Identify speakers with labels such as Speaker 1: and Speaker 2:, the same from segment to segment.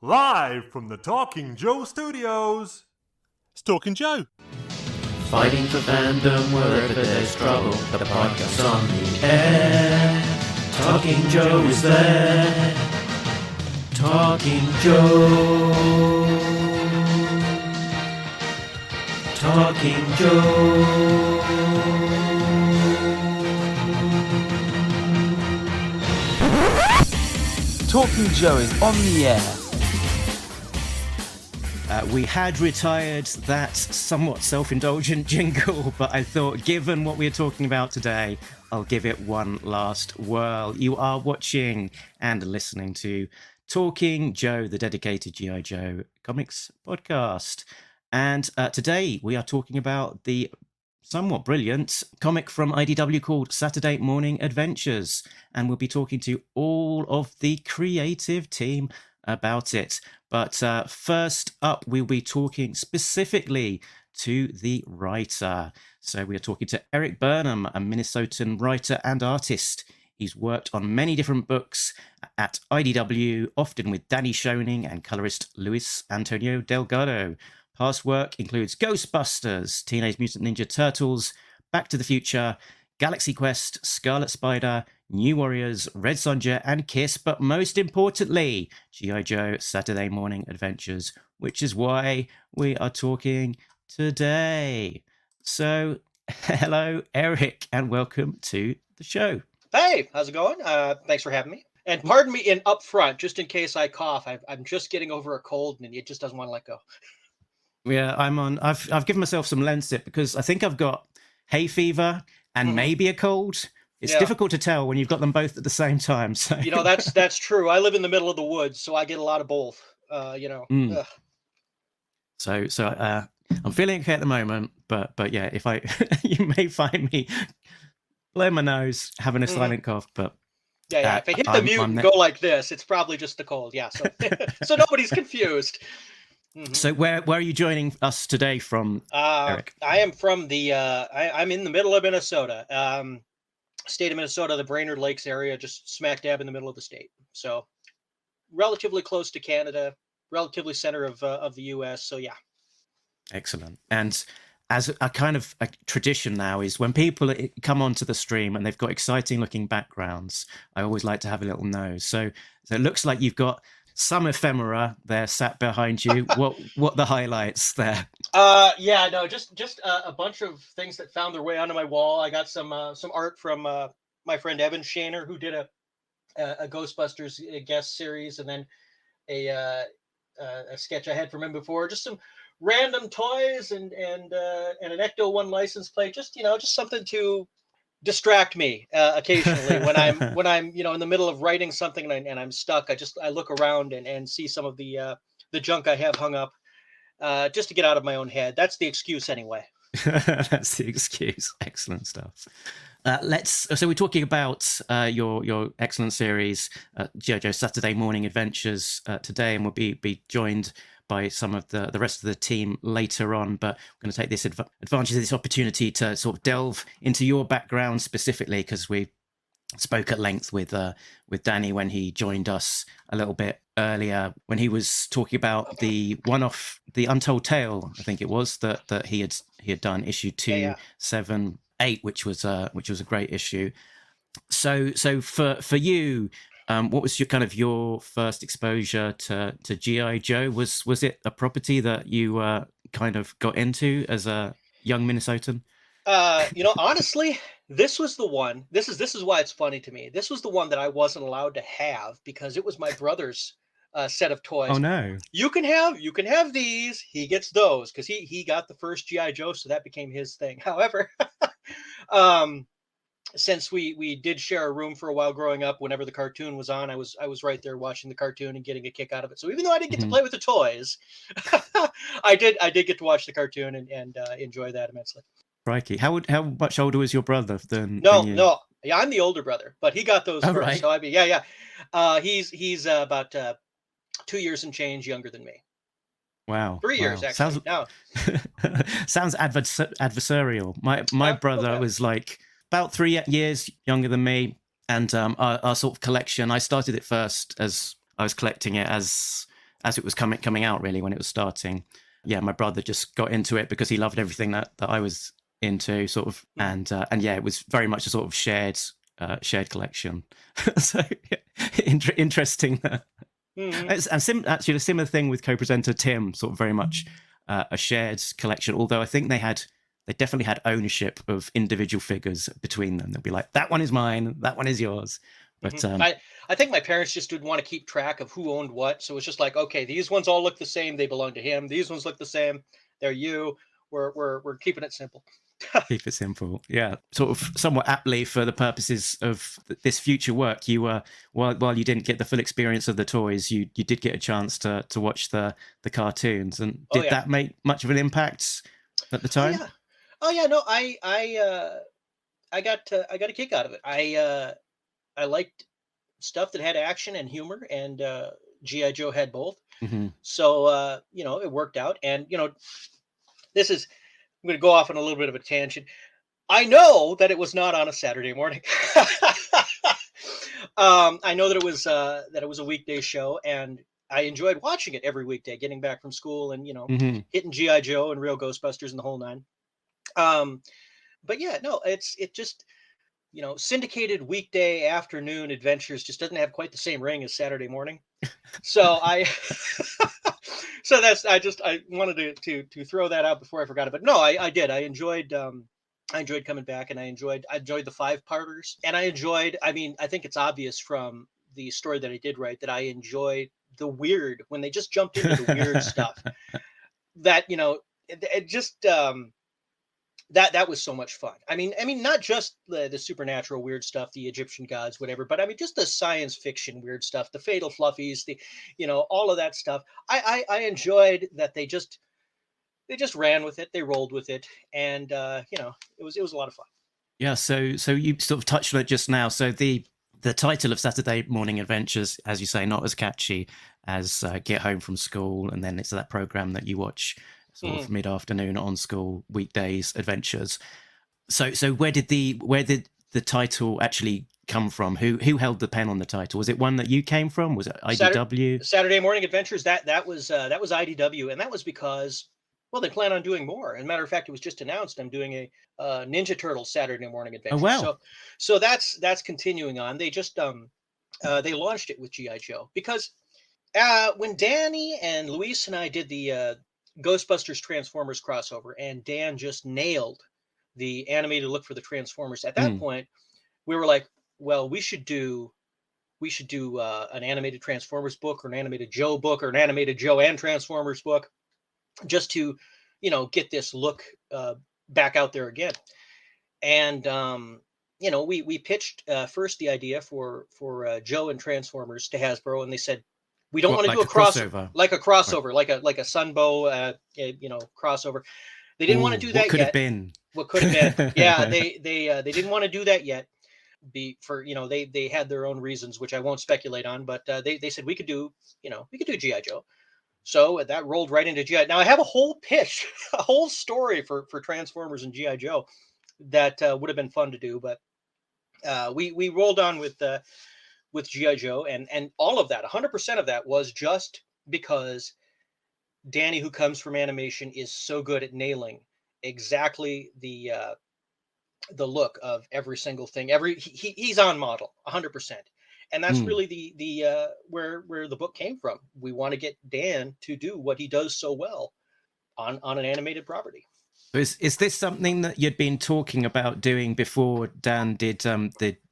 Speaker 1: Live from the Talking Joe studios, it's Talking Joe.
Speaker 2: Fighting for fandom wherever there's trouble. The podcast's on the air. Talking Joe is there. Talking Joe. Talking Joe.
Speaker 3: Talking Joe is on the air.
Speaker 4: We had retired that somewhat self-indulgent jingle, but I thought, given what we're talking about today, I'll give it one last whirl. You are watching and listening to Talking Joe, the dedicated G.I. Joe comics podcast. And today we are talking about the somewhat brilliant comic from IDW called Saturday Morning Adventures. And we'll be talking to all of the creative team about it. But first up, we'll be talking specifically to the writer. So we are talking to Erik Burnham, a Minnesotan writer and artist. He's worked on many different books at IDW, often with Dan Schoening and colorist Luis Antonio Delgado. Past work includes Ghostbusters, Teenage Mutant Ninja Turtles, Back to the Future, Galaxy Quest, Scarlet Spider, New Warriors, Red Sonja, and Kiss, but most importantly, G.I. Joe Saturday Morning Adventures, which is why we are talking today. So, hello, Erik, and welcome to the show.
Speaker 5: Hey, how's it going? Thanks for having me. And pardon me in upfront, just in case I cough. I'm just getting over a cold, and it just doesn't want to let go.
Speaker 4: Yeah, I've given myself some Lemsip because I think I've got hay fever and maybe a cold. It's difficult to tell when you've got them both at the same time. So
Speaker 5: that's true. I live in the middle of the woods, so I get a lot of both.
Speaker 4: So I'm feeling okay at the moment, but yeah, if you may find me blowing my nose, having a silent cough, but
Speaker 5: yeah. If I hit the mute and go like this, it's probably just the cold. Yeah, so so nobody's confused. Mm-hmm.
Speaker 4: So where are you joining us today from, Erik?
Speaker 5: I am from the I'm in the middle of Minnesota. State of Minnesota, the Brainerd Lakes area, just smack dab in the middle of the state. So relatively close to Canada, relatively center of the US. So yeah. Excellent.
Speaker 4: And as a kind of a tradition now is when people come onto the stream and they've got exciting looking backgrounds, I always like to have a little nose. So it looks like you've got some ephemera there sat behind you. What the highlights there?
Speaker 5: Just a bunch of things that found their way onto my wall. I got some art from my friend Evan Shaner, who did a Ghostbusters guest series, and then a sketch I had from him before. Just some random toys and an Ecto One license plate. Just something to distract me occasionally when I'm in the middle of writing something and I'm stuck. I look around and see some of the junk I have hung up just to get out of my own head. That's the excuse anyway.
Speaker 4: That's the excuse. Excellent stuff. So we're talking about your excellent series, G.I. Joe Saturday Morning Adventures today, and we'll be joined by some of the rest of the team later on, but we're going to take this advantage of this opportunity to sort of delve into your background specifically, because we spoke at length with Danny when he joined us a little bit earlier, when he was talking about the one-off, the Untold Tale, I think it was, that he had done, issue 278, which was a great issue. So for you, what was your first exposure to G.I. Joe? Was it a property that you kind of got into as a young Minnesotan?
Speaker 5: Honestly, this was the one. This is why it's funny to me. This was the one that I wasn't allowed to have because it was my brother's set of toys.
Speaker 4: Oh no!
Speaker 5: You can have these. He gets those because he got the first G.I. Joe, so that became his thing. However, since we did share a room for a while growing up, whenever the cartoon was on, I was right there watching the cartoon and getting a kick out of it. So even though I didn't get to play with the toys, I did get to watch the cartoon and enjoy that immensely.
Speaker 4: Crikey. How much older was your brother than you?
Speaker 5: No. Yeah, I'm the older brher, but he got those first. Right. So I mean, he's about 2 years and change younger than me.
Speaker 4: Wow.
Speaker 5: 3 years, actually.
Speaker 4: Sounds adversarial. My brother was like about 3 years younger than me, and our sort of collection, I started it first as I was collecting it as as it was coming out, really, when it was starting. Yeah, my brother just got into it because he loved everything that I was into, sort of, and yeah, it was very much a sort of shared collection. So interesting. And actually, a similar thing with co-presenter Tim, sort of very much a shared collection. Although I think they definitely had ownership of individual figures between them. They'd be like, that one is mine, that one is yours. But
Speaker 5: I think my parents just didn't want to keep track of who owned what, so it's just like, okay, these ones all look the same, they belong to him. These ones look the same, they're you. We're keeping it simple.
Speaker 4: Keep it simple. Yeah, sort of somewhat aptly for the purposes of this future work, you were while you didn't get the full experience of the toys, you did get a chance to watch the cartoons. And did that make much of an impact at the time?
Speaker 5: Oh yeah, no, I got a kick out of it. I liked stuff that had action and humor, and GI Joe had both.
Speaker 4: Mm-hmm.
Speaker 5: So it worked out. And this is, I'm going to go off on a little bit of a tangent. I know that it was not on a Saturday morning. I know that it was a weekday show, and I enjoyed watching it every weekday, getting back from school and hitting GI Joe and Real Ghostbusters and the whole nine. But yeah, no, it just syndicated weekday afternoon adventures just doesn't have quite the same ring as Saturday morning. So I wanted to throw that out before I forgot it. But no, I did. I enjoyed coming back, and I enjoyed the 5-parters, and I think it's obvious from the story that I did write that I enjoyed the weird, when they just jumped into the weird stuff. That it just that was so much fun. I mean, not just the supernatural weird stuff, the Egyptian gods, whatever, but I mean, just the science fiction weird stuff, the fatal fluffies, the all of that stuff. I enjoyed that they just ran with it, they rolled with it, and it was a lot of fun.
Speaker 4: Yeah, so you sort of touched on it just now. So the title of Saturday Morning Adventures, as you say, not as catchy as Get Home from School, and then it's that program that you watch sort of mid-afternoon on school weekdays adventures. So where did the title actually come from? Who held the pen on the title? Was it one that you came from? Was it IDW?
Speaker 5: Saturday Morning Adventures. That was IDW, and that was because, well, they plan on doing more. As a matter of fact, it was just announced I'm doing a Ninja Turtles Saturday Morning Adventure.
Speaker 4: Oh wow!
Speaker 5: So that's continuing on. They just they launched it with GI Joe because when Danny and Luis and I did the Ghostbusters Transformers crossover, and Dan just nailed the animated look for the Transformers. At that point, we were like, well, we should do an animated Transformers book, or an animated Joe book, or an animated Joe and Transformers book, just to get this look back out there again. And we pitched first the idea for Joe and Transformers to Hasbro, and they said, we don't want to do a crossover, like a crossover, right, like a Sunbow, crossover. They didn't want to do that yet. What could have been? Yeah, they didn't want to do that yet. They had their own reasons, which I won't speculate on. But they said we could do GI Joe. So that rolled right into GI. Now I have a whole pitch, a whole story for Transformers and GI Joe that would have been fun to do, but we rolled on with GI Joe, and all of that, 100% of that was just because Danny, who comes from animation, is so good at nailing exactly the look of every single thing. He's on model 100%, and that's really the where the book came from. We want to get Dan to do what he does so well on an animated property.
Speaker 4: Is this something that you'd been talking about doing before Dan did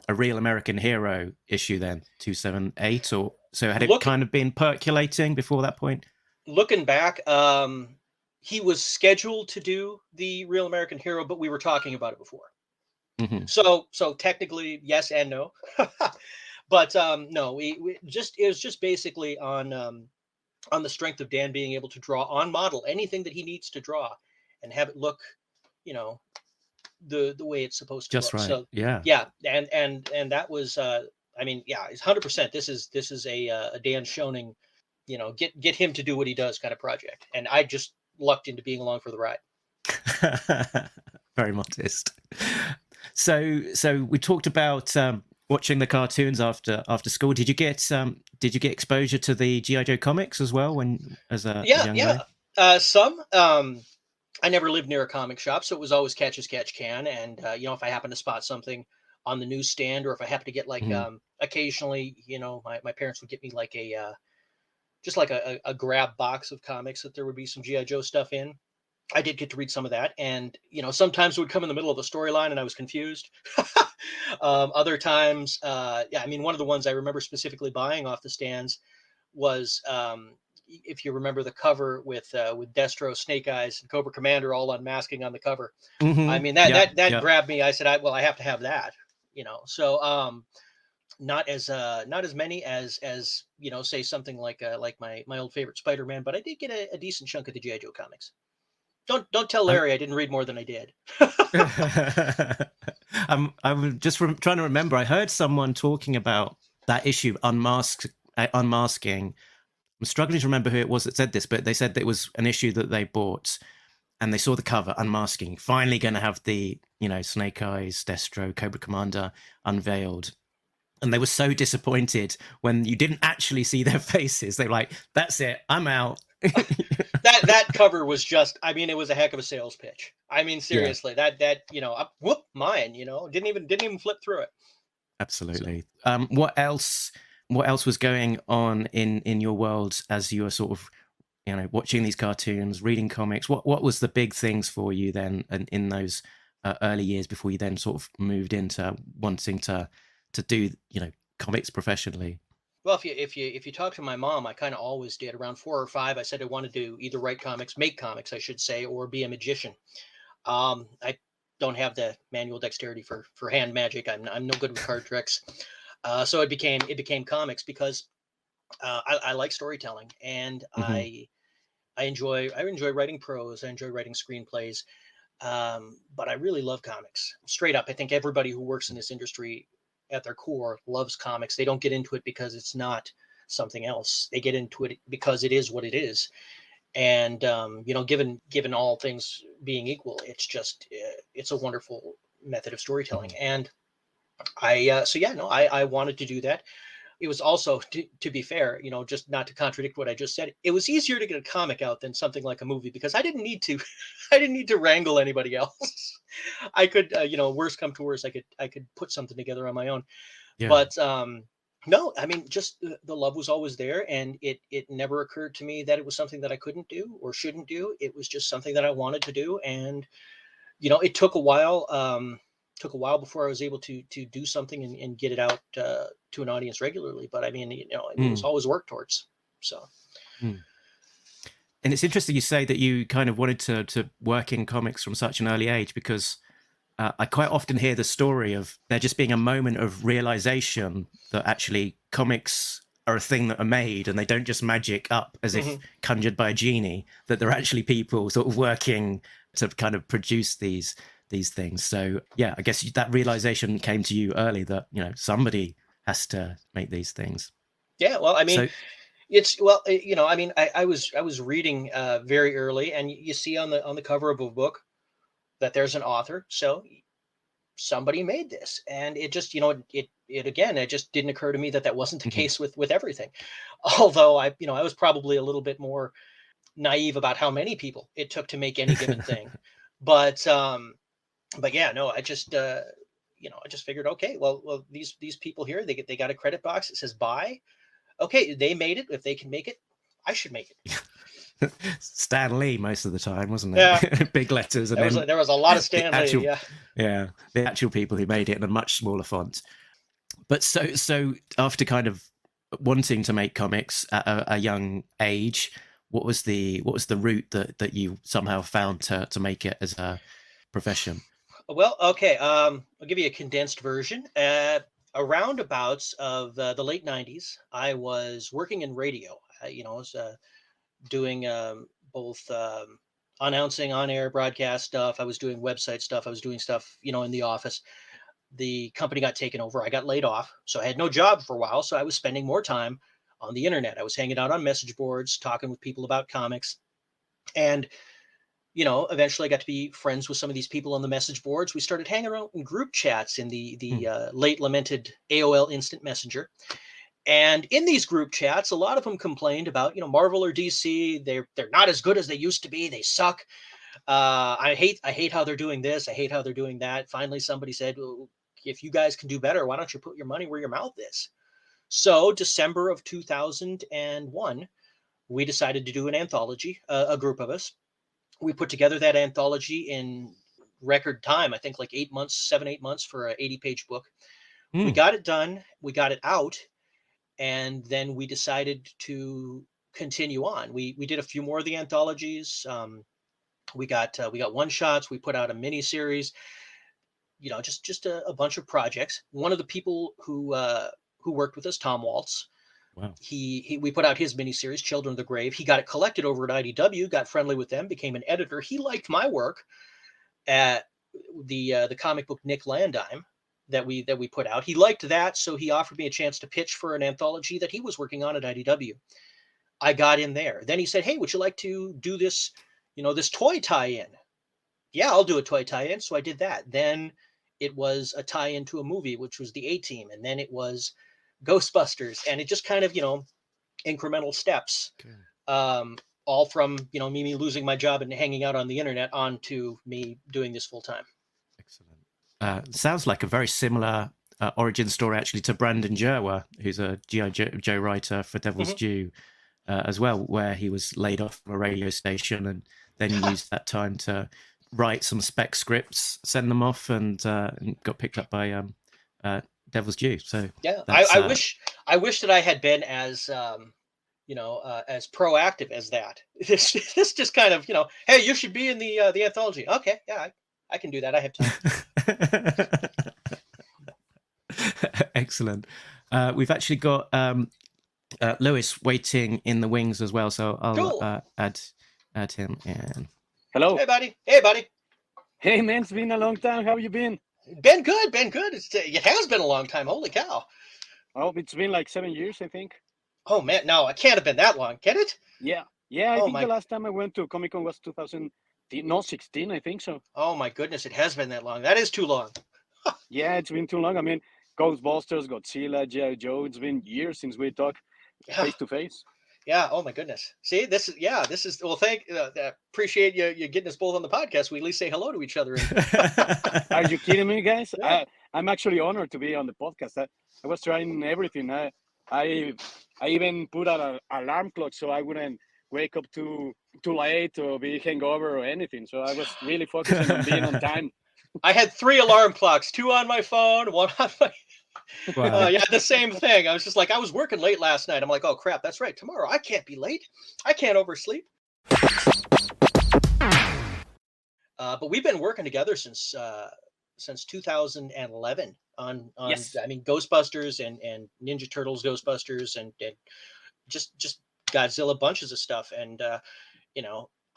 Speaker 4: a Real American Hero issue then, 278, or so had it kind of been percolating before that point?
Speaker 5: Looking back, he was scheduled to do the Real American Hero, but we were talking about it before. Mm-hmm. So technically yes and no. But no, it was just basically on the strength of Dan being able to draw on model anything that he needs to draw and have it look, the way it's supposed to
Speaker 4: just
Speaker 5: look.
Speaker 4: Right.
Speaker 5: So yeah, and that was it's 100%. This is a Dan Schoening, get him to do what he does kind of project, and I just lucked into being along for the ride.
Speaker 4: Very modest. So we talked about watching the cartoons after school. Did you get exposure to the G.I. Joe comics as well when as a young guy?
Speaker 5: Some. I never lived near a comic shop, so it was always catch as catch can. And if I happen to spot something on the newsstand, or if I happen to get like occasionally, my parents would get me like just like a grab box of comics that there would be some G.I. Joe stuff in. I did get to read some of that, and sometimes it would come in the middle of the storyline, and I was confused. Other times, one of the ones I remember specifically buying off the stands was, if you remember the cover with Destro, Snake Eyes, and Cobra Commander all unmasking on the cover. I mean that grabbed me. I said, I have to have that. So not as many as say something like my old favorite Spider-Man, but I did get a decent chunk of the G.I. Joe comics. Don't tell Larry I didn't read more than I did.
Speaker 4: I'm just trying to remember. I heard someone talking about that issue, unmasking. I'm struggling to remember who it was that said this, but they said that it was an issue that they bought, and they saw the cover, unmasking. Finally, going to have the Snake Eyes, Destro, Cobra Commander unveiled. And they were so disappointed when you didn't actually see their faces. They were like, "That's it, I'm out."
Speaker 5: that cover was just, it was a heck of a sales pitch. Seriously, whoop, mine, didn't even flip through it.
Speaker 4: Absolutely. So. What else was going on in your world as you were sort of, watching these cartoons, reading comics? What was the big things for you then in those early years before you then sort of moved into wanting to do, comics professionally?
Speaker 5: Well, if you talk to my mom, I kind of always did. Around 4 or 5, I said I wanted to either write comics, make comics, I should say, or be a magician. I don't have the manual dexterity for hand magic. I'm no good with card tricks. So it became comics because I like storytelling, and I enjoy writing prose. I enjoy writing screenplays, but I really love comics. Straight up, I think everybody who works in this industry at their core loves comics. They don't get into it because it's not something else. They get into it because it is what it is. And given all things being equal, it's just it's a wonderful method of storytelling. And I wanted to do that. It was also, to be fair, just not to contradict what I just said, it was easier to get a comic out than something like a movie, because I didn't need to wrangle anybody else. I could, worst come to worst, I could put something together on my own. Yeah. But no, just the love was always there, and it never occurred to me that it was something that I couldn't do or shouldn't do. It was just something that I wanted to do, and it took a while. Before I was able to do something and get it out to an audience regularly. But it was always worked towards. So.
Speaker 4: And it's interesting you say that you kind of wanted to work in comics from such an early age, because I quite often hear the story of there just being a moment of realization that actually comics are a thing that are made, and they don't just magic up as if conjured by a genie, that they're actually people sort of working to kind of produce these things. So yeah, I guess that realization came to you early that somebody has to make these things.
Speaker 5: Yeah, well, I was reading very early, and you see on the cover of a book that there's an author, so somebody made this, and it just it just didn't occur to me that wasn't the case with everything. Although I was probably a little bit more naive about how many people it took to make any given thing. But yeah, no, I just figured, okay, well, these people here, they got a credit box that says buy. Okay, they made it. If they can make it, I should make it.
Speaker 4: Stan Lee most of the time, wasn't it?
Speaker 5: Yeah.
Speaker 4: Big letters, and
Speaker 5: there was a lot of Stan Lee.
Speaker 4: Yeah, the actual people who made it in a much smaller font. But so after kind of wanting to make comics at a young age, what was the route that you somehow found to make it as a profession?
Speaker 5: Well, okay. I'll give you a condensed version. Around abouts of the late 90s, I was working in radio. I was doing both announcing on-air broadcast stuff. I was doing website stuff. I was doing stuff, in the office. The company got taken over. I got laid off. So I had no job for a while. So I was spending more time on the internet. I was hanging out on message boards, talking with people about comics. And eventually I got to be friends with some of these people on the message boards. We started hanging around in group chats in the late lamented AOL Instant Messenger. And in these group chats, a lot of them complained about, Marvel or DC. They're not as good as they used to be. They suck. I hate how they're doing this. I hate how they're doing that. Finally, somebody said, well, if you guys can do better, why don't you put your money where your mouth is? So December of 2001, we decided to do an anthology, a group of us. We put together that anthology in record time. I think like 7, 8 months for an 80-page book. We got it done. We got it out. And then we decided to continue on. We did a few more of the anthologies. We got one shots. We put out a mini series. Just a bunch of projects. One of the people who worked with us, Tom Waltz,
Speaker 4: Wow.
Speaker 5: We put out his mini series, Children of the Grave. He got it collected over at IDW. Got friendly with them. Became an editor. He liked my work at the comic book Nick Landime that we put out. He liked that, so he offered me a chance to pitch for an anthology that he was working on at IDW. I got in there. Then he said, "Hey, would you like to do this, this toy tie-in?" Yeah, I'll do a toy tie-in. So I did that. Then it was a tie-in to a movie, which was the A-Team, and then it was Ghostbusters, and it just kind of, incremental steps. Okay. All from, me losing my job and hanging out on the internet on to me doing this full time.
Speaker 4: Excellent. Sounds like a very similar origin story actually to Brandon Jerwa, who's a G.I. Joe writer for Devil's Due as well, where he was laid off from a radio station and then used that time to write some spec scripts, send them off, and got picked up by Devil's Due. So
Speaker 5: yeah, I wish that I had been as as proactive as that. This just kind of, hey, you should be in the anthology. Okay, yeah, I can do that. I have time.
Speaker 4: Excellent. We've actually got Lewis waiting in the wings as well, so I'll
Speaker 5: cool.
Speaker 4: add him in.
Speaker 6: Hello.
Speaker 5: Hey, buddy. Hey, buddy.
Speaker 6: Hey, man. It's been a long time. How have you been?
Speaker 5: Been good. It has been a long time. Holy cow.
Speaker 6: Oh, it's been like 7 years, I think.
Speaker 5: Oh, man. No, it can't have been that long. Can it?
Speaker 6: Yeah. I think the last time I went to Comic-Con was 2016, I think so.
Speaker 5: Oh, my goodness. It has been that long. That is too long.
Speaker 6: Yeah, it's been too long. I mean, Ghostbusters, Godzilla, G.I. Joe. It's been years since we talked face to face.
Speaker 5: Yeah. Oh my goodness. See, this is well. Appreciate you getting us both on the podcast. We at least say hello to each other.
Speaker 6: Are you kidding me, guys?
Speaker 5: Yeah.
Speaker 6: I'm actually honored to be on the podcast. I was trying everything. I even put out an alarm clock so I wouldn't wake up too late or be hangover or anything. So I was really focusing on being on time.
Speaker 5: I had 3 alarm clocks, 2 on my phone, 1 on my.
Speaker 4: Wow.
Speaker 5: Yeah, the same thing. I was just like, I was working late last night. I'm like, oh crap, that's right. Tomorrow I can't be late. I can't oversleep. But we've been working together since 2011 on
Speaker 6: yes.
Speaker 5: I mean, Ghostbusters and Ninja Turtles Ghostbusters and just Godzilla bunches of stuff. And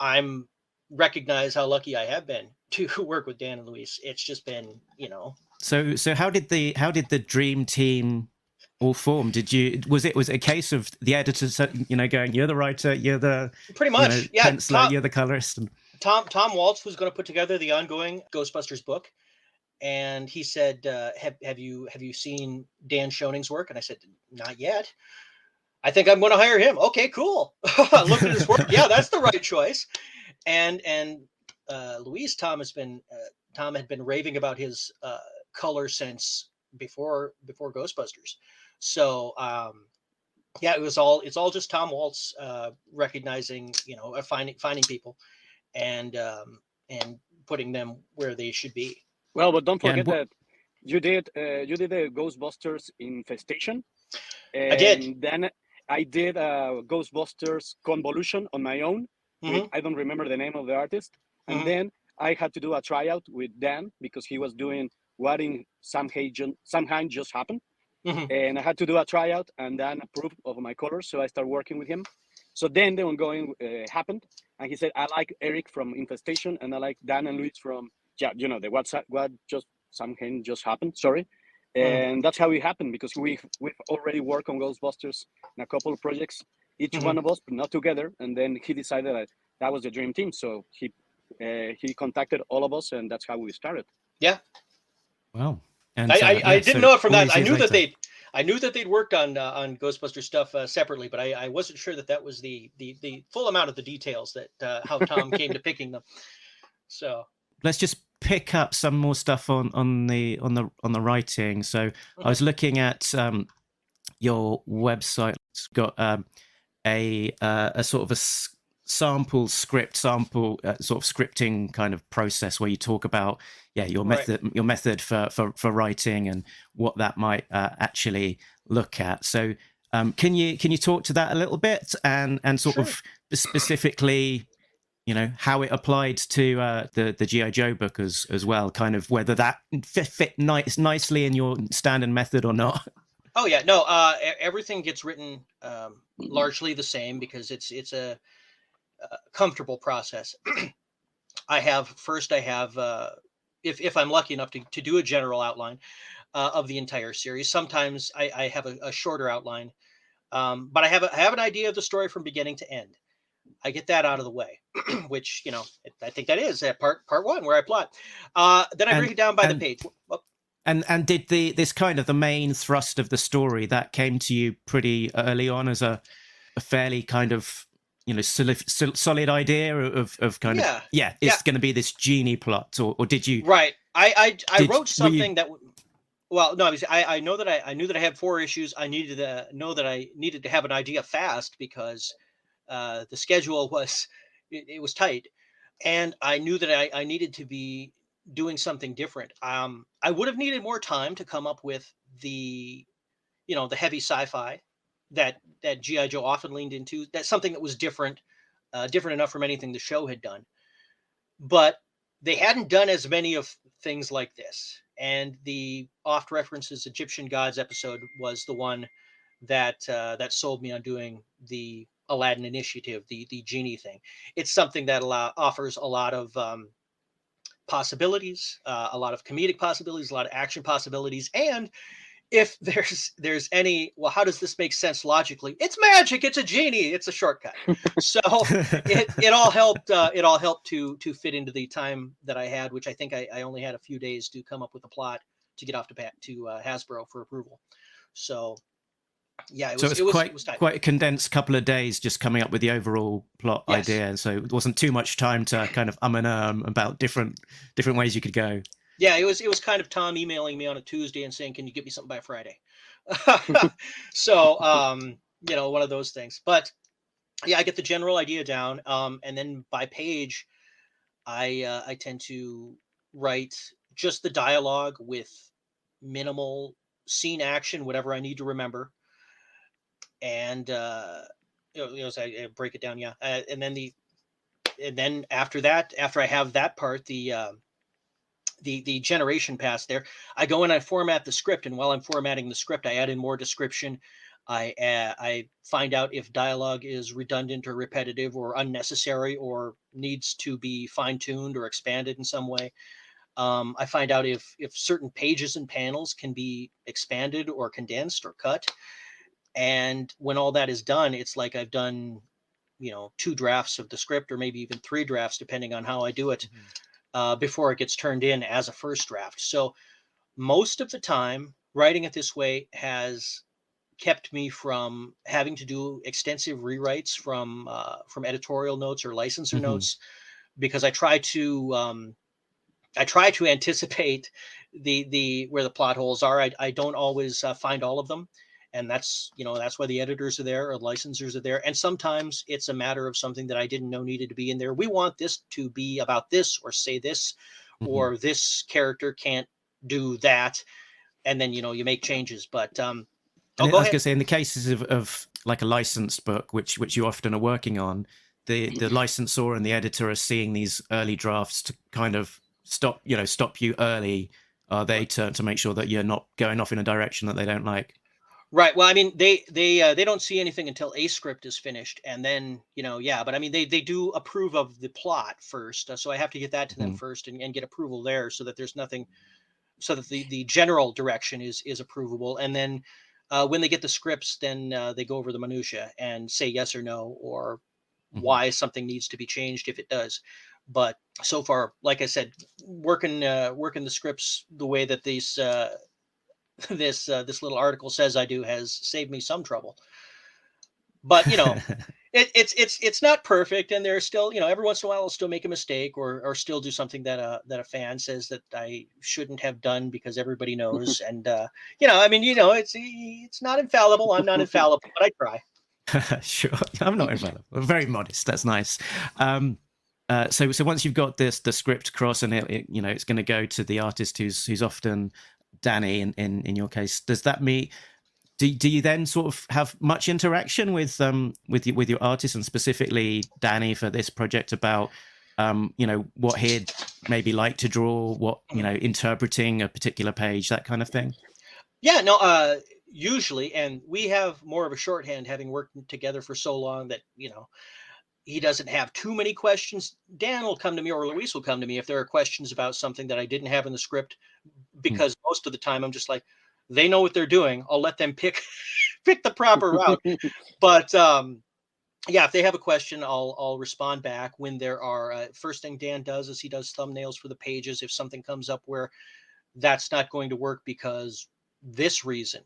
Speaker 5: I'm recognize how lucky I have been to work with Dan and Luis. It's just been,
Speaker 4: So how did the dream team all form? Was it a case of the editor, going, you're the writer, you're the
Speaker 5: pretty much, yeah,
Speaker 4: penciler, you're the colorist? And...
Speaker 5: Tom Waltz was going to put together the ongoing Ghostbusters book, and he said, "Have you seen Dan Schoening's work?" And I said, "Not yet." I think I'm going to hire him. Okay, cool. I looked at his work. Yeah, that's the right choice. And Luis, Tom had been raving about his color since before Ghostbusters. So yeah, it's all just Tom Waltz recognizing, finding people and putting them where they should be.
Speaker 6: Well, but don't forget that you did the Ghostbusters Infestation. And
Speaker 5: I did.
Speaker 6: Then I did Ghostbusters Convolution on my own.
Speaker 5: Mm-hmm.
Speaker 6: I don't remember the name of the artist. And then I had to do a tryout with Dan because he was doing What in Samhain Just Happened.
Speaker 5: Mm-hmm.
Speaker 6: And I had to do a tryout and then approve of my colors. So I started working with him. So then the ongoing happened. And he said, I like Erik from Infestation and I like Dan and Luis from, what just Samhain Just Happened. Sorry. And that's how it happened because we've already worked on Ghostbusters in a couple of projects, each one of us, but not together. And then he decided that was the dream team. So he he contacted all of us, and that's how we started.
Speaker 5: Yeah.
Speaker 4: Wow. And
Speaker 5: I didn't know it from
Speaker 4: all
Speaker 5: that.
Speaker 4: these years later.
Speaker 5: I knew that they'd worked on Ghostbuster stuff separately, but I wasn't sure that was the full amount of the details that how Tom came to picking them. So
Speaker 4: Let's just pick up some more stuff on the writing. So I was looking at your website. It's got a sort of a sample sort of scripting kind of process where you talk about your method for writing and what that might actually look at. So can you talk to that a little bit and sort
Speaker 5: Sure.
Speaker 4: of specifically, how it applied to the G.I. Joe book as well, kind of whether that fit nicely in your standard method or not?
Speaker 5: Oh yeah, no. Everything gets written largely the same because it's a comfortable process. I have if I'm lucky enough to do a general outline of the entire series. Sometimes I have a shorter outline, but I have an idea of the story from beginning to end. I get that out of the way, which I think that is part one where I plot. Then I break it down by the page. Well,
Speaker 4: And did this kind of the main thrust of the story that came to you pretty early on as a fairly kind of solid idea of kind of it's going to be this Genie plot, or did you?
Speaker 5: Right. I wrote something that. Well, no, I know that I knew that I had 4 issues. I needed to know that I needed to have an idea fast because the schedule was it was tight, and I knew that I needed to be doing something different. I would have needed more time to come up with the heavy sci-fi that G.I. Joe often leaned into. That's something that was different enough from anything the show had done. But they hadn't done as many of things like this. And the oft references Egyptian gods episode was the one that sold me on doing the Aladdin initiative, the Genie thing. It's something that offers a lot of possibilities, a lot of comedic possibilities, a lot of action possibilities, and if there's any, well, how does this make sense logically? It's magic. It's a genie. It's a shortcut. So it all helped. It all helped to fit into the time that I had, which I think I only had a few days to come up with a plot to get off to Hasbro for approval. So yeah, it was
Speaker 4: quite a condensed couple of days just coming up with the overall plot idea, and so it wasn't too much time to kind of and about different ways you could go.
Speaker 5: Yeah, it was kind of Tom emailing me on a Tuesday and saying, "Can you get me something by Friday?" So one of those things. But yeah, I get the general idea down, and then by page, I tend to write just the dialogue with minimal scene action, whatever I need to remember, and so I break it down. Yeah, and then after that, after I have that part, the generation pass there, I go and I format the script, and while I'm formatting the script, I add in more description. I find out if dialogue is redundant or repetitive or unnecessary or needs to be fine-tuned or expanded in some way. I find out if certain pages and panels can be expanded or condensed or cut. And when all that is done, it's like I've done 2 drafts of the script, or maybe even 3 drafts, depending on how I do it. Before it gets turned in as a first draft. So most of the time, writing it this way has kept me from having to do extensive rewrites from editorial notes or licensor notes, because I try to anticipate the where the plot holes are. I don't always find all of them, and that's why the editors are there or licensors are there. And sometimes it's a matter of something that I didn't know needed to be in there. We want this to be about this, or say this, or this character can't do that, and then you make changes. But
Speaker 4: I was going to say, in the cases of like a licensed book, which you often are working on, the licensor and the editor are seeing these early drafts to kind of stop you early. Are they to make sure that you're not going off in a direction that they don't like?
Speaker 5: Right. Well, I mean, they don't see anything until a script is finished, and then But I mean, they do approve of the plot first, so I have to get that to them first and get approval there, so that there's nothing, so that the general direction is approvable, and then when they get the scripts, then they go over the minutia and say yes or no, or why something needs to be changed if it does. But so far, like I said, working the scripts the way that these this little article says I do has saved me some trouble. But it's not perfect, and there's still, every once in a while I'll still make a mistake, or still do something that a fan says that I shouldn't have done because everybody knows. And it's not infallible. I'm not infallible, but I try.
Speaker 4: Sure, I'm not infallible. Very modest. That's nice. So once you've got the script across, and it's going to go to the artist who's often Danny in your case, does that mean? Do you then sort of have much interaction with your artist, and specifically Danny for this project, about what he'd maybe like to draw, what interpreting a particular page, that kind of thing?
Speaker 5: Yeah, no, usually, and we have more of a shorthand, having worked together for so long, that he doesn't have too many questions. Dan will come to me, or Luis will come to me if there are questions about something that I didn't have in the script, because most of the time I'm just like, they know what they're doing. I'll let them pick the proper route. But yeah, if they have a question, I'll respond back. When there are first thing Dan does is he does thumbnails for the pages. If something comes up where that's not going to work because this reason,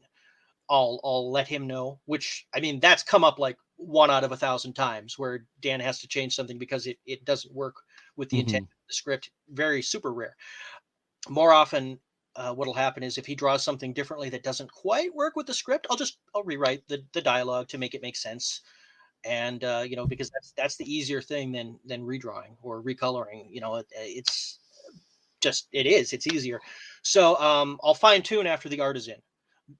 Speaker 5: I'll let him know. Which, I mean, that's come up like 1 out of 1,000 times, where Dan has to change something because it doesn't work with the intent of the script. Very super rare. More often, what'll happen is if he draws something differently that doesn't quite work with the script, I'll rewrite the dialogue to make it make sense. And because that's the easier thing than redrawing or recoloring. It's easier. So I'll fine tune after the art is in.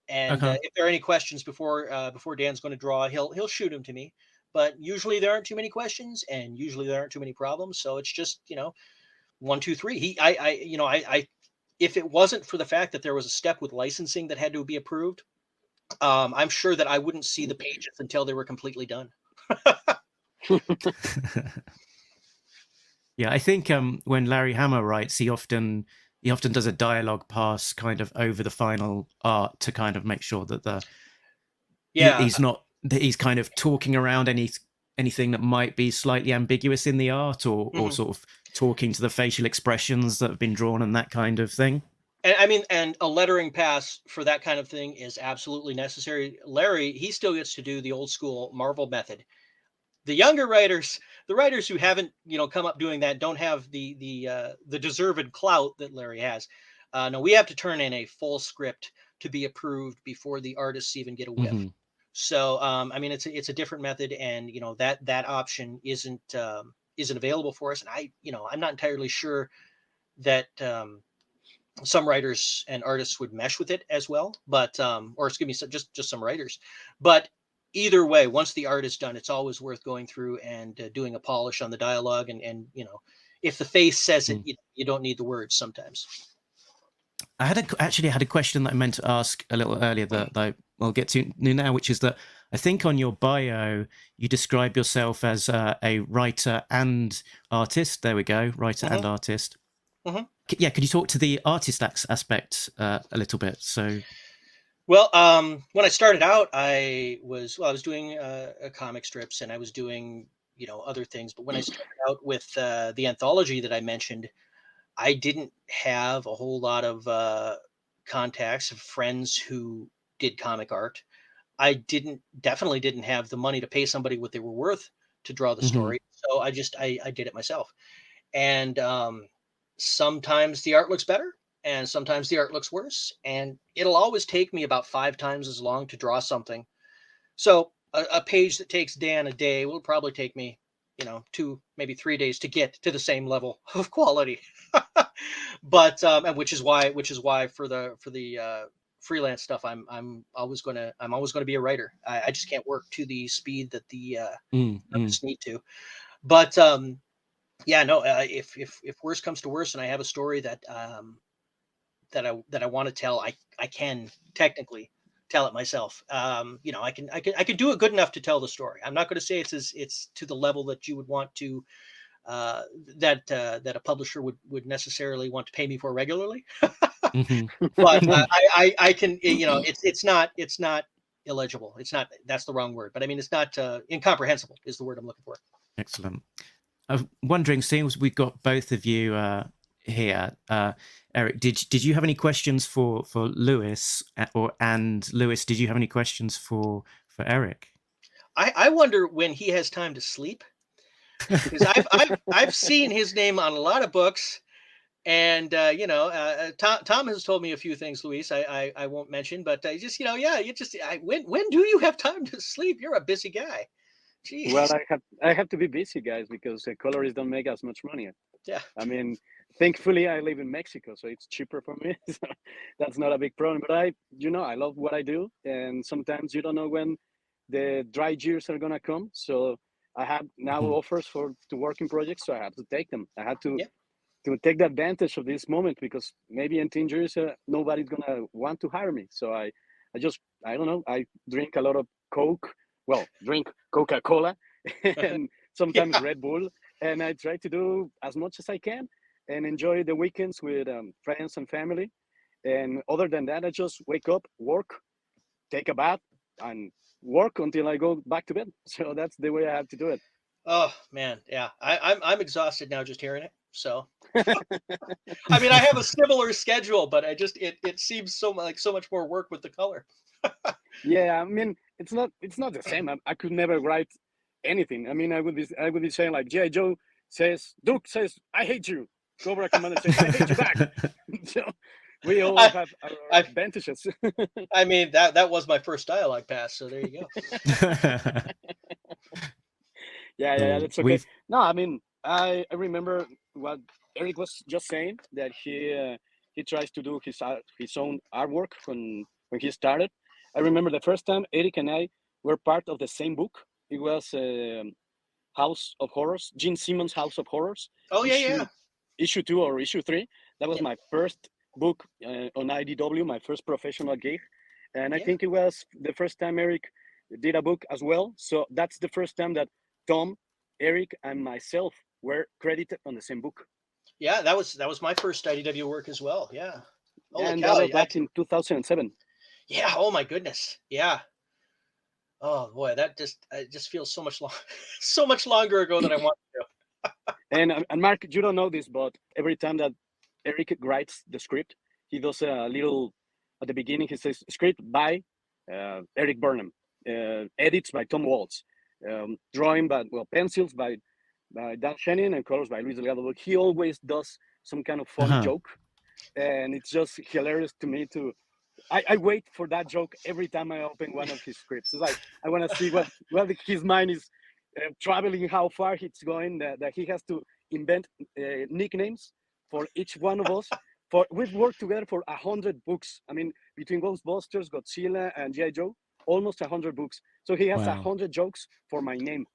Speaker 5: And if there are any questions before Dan's going to draw, he'll shoot them to me. But usually there aren't too many questions, and usually there aren't too many problems. So it's just 1, 2, 3. If it wasn't for the fact that there was a step with licensing that had to be approved, I'm sure that I wouldn't see the pages until they were completely done.
Speaker 4: Yeah, I think when Larry Hama writes, he often does a dialogue pass kind of over the final art to kind of make sure that he's kind of talking around anything that might be slightly ambiguous in the art, or sort of talking to the facial expressions that have been drawn and that kind of thing.
Speaker 5: And I mean, and a lettering pass for that kind of thing is absolutely necessary. Larry, he still gets to do the old school Marvel method. The younger writers, the writers who haven't, come up doing that, don't have the deserved clout that Larry has. No, we have to turn in a full script to be approved before the artists even get a whiff. So, I mean, it's a different method, and that option isn't available for us. And I'm not entirely sure that some writers and artists would mesh with it as well, but or excuse me, just some writers. But either way, once the art is done, it's always worth going through and doing a polish on the dialogue. And if the face says it, you don't need the words sometimes.
Speaker 4: I had a question that I meant to ask a little earlier that I'll get to now, which is that I think on your bio you describe yourself as a writer and artist. There we go, writer and artist. Yeah, could you talk to the artist aspect a little bit? So,
Speaker 5: well, when I started out, I was doing comic strips, and I was doing other things. But when I started out with the anthology that I mentioned, I didn't have a whole lot of contacts of friends who did comic art. I definitely didn't have the money to pay somebody what they were worth to draw the story. So I did it myself. And sometimes the art looks better, and sometimes the art looks worse. And it'll always take me about 5 times as long to draw something. So a page that takes Dan a day will probably take me 2, maybe 3 days to get to the same level of quality. But and which is why for the freelance stuff, I'm always going to be a writer. I just can't work to the speed that the artists need to. But yeah, no, if worse comes to worse, and I have a story that I want to tell, I can technically tell it myself. I can do it good enough to tell the story. I'm not going to say it's to the level that you would want to that a publisher would necessarily want to pay me for regularly. But I can, it's not illegible. It's not, that's the wrong word, but I mean, it's not incomprehensible is the word I'm looking for.
Speaker 4: Excellent. I'm wondering, seeing as we've got both of you here, Erik, did you have any questions for Lewis, and Lewis, did you have any questions for Erik?
Speaker 5: I wonder when he has time to sleep, because I've seen his name on a lot of books, and Tom has told me a few things, Luis. I won't mention, but just when do you have time to sleep? You're a busy guy. Jeez.
Speaker 6: Well, I have to be busy, guys, because colorists don't make as much money.
Speaker 5: Yeah.
Speaker 6: I mean, thankfully, I live in Mexico, so it's cheaper for me. So that's not a big problem. But I love what I do, and sometimes you don't know when the dry years are gonna come. So I have now offers to work in projects, so I have to take them. I had to take the advantage of this moment, because maybe in 10 years nobody's gonna want to hire me. So I don't know. I drink a lot of Coke. Well, drink Coca-Cola and sometimes Red Bull, and I try to do as much as I can and enjoy the weekends with friends and family. And other than that, I just wake up, work, take a bath, and work until I go back to bed. So that's the way I have to do it.
Speaker 5: Oh man, yeah. I'm exhausted now just hearing it. So I mean, I have a similar schedule, but it seems so much more work with the color.
Speaker 6: Yeah, I mean, it's not the same. I could never write anything. I mean, I would be saying like G.I. Joe says, Duke says, I hate you. Cobra Commander says, I hate you back. So we all have our advantages.
Speaker 5: I mean, that was my first dialogue pass, so there you go.
Speaker 6: Yeah, that's okay. No, I mean, I remember what Erik was just saying, that he tries to do his own artwork when he started. I remember the first time Erik and I were part of the same book. It was House of Horrors, Gene Simmons' House of Horrors.
Speaker 5: Oh yeah.
Speaker 6: Issue 2 or issue 3. That was my first book on IDW, my first professional gig, and I think it was the first time Erik did a book as well. So that's the first time that Tom, Erik, and myself were credited on the same book.
Speaker 5: Yeah, that was my first IDW work as well. Yeah.
Speaker 6: And that was back in 2007.
Speaker 5: Yeah. Oh my goodness. Yeah. Oh boy, that just feels so much longer ago than I want to.
Speaker 6: And Mark, you don't know this, but every time that Erik writes the script, he does a little at the beginning. He says script by Erik Burnham, edits by Tom Waltz, drawing by pencils by Dan Schoening, and colors by Luis Delgado. But he always does some kind of funny joke, and it's just hilarious to me to. I wait for that joke every time I open one of his scripts. It's like I want to see what his mind is traveling, how far he's going. That he has to invent nicknames for each one of us. We've worked together for 100 books. I mean, between Ghostbusters, Godzilla, and G.I. Joe, almost 100 books. So he has 100 jokes for my name.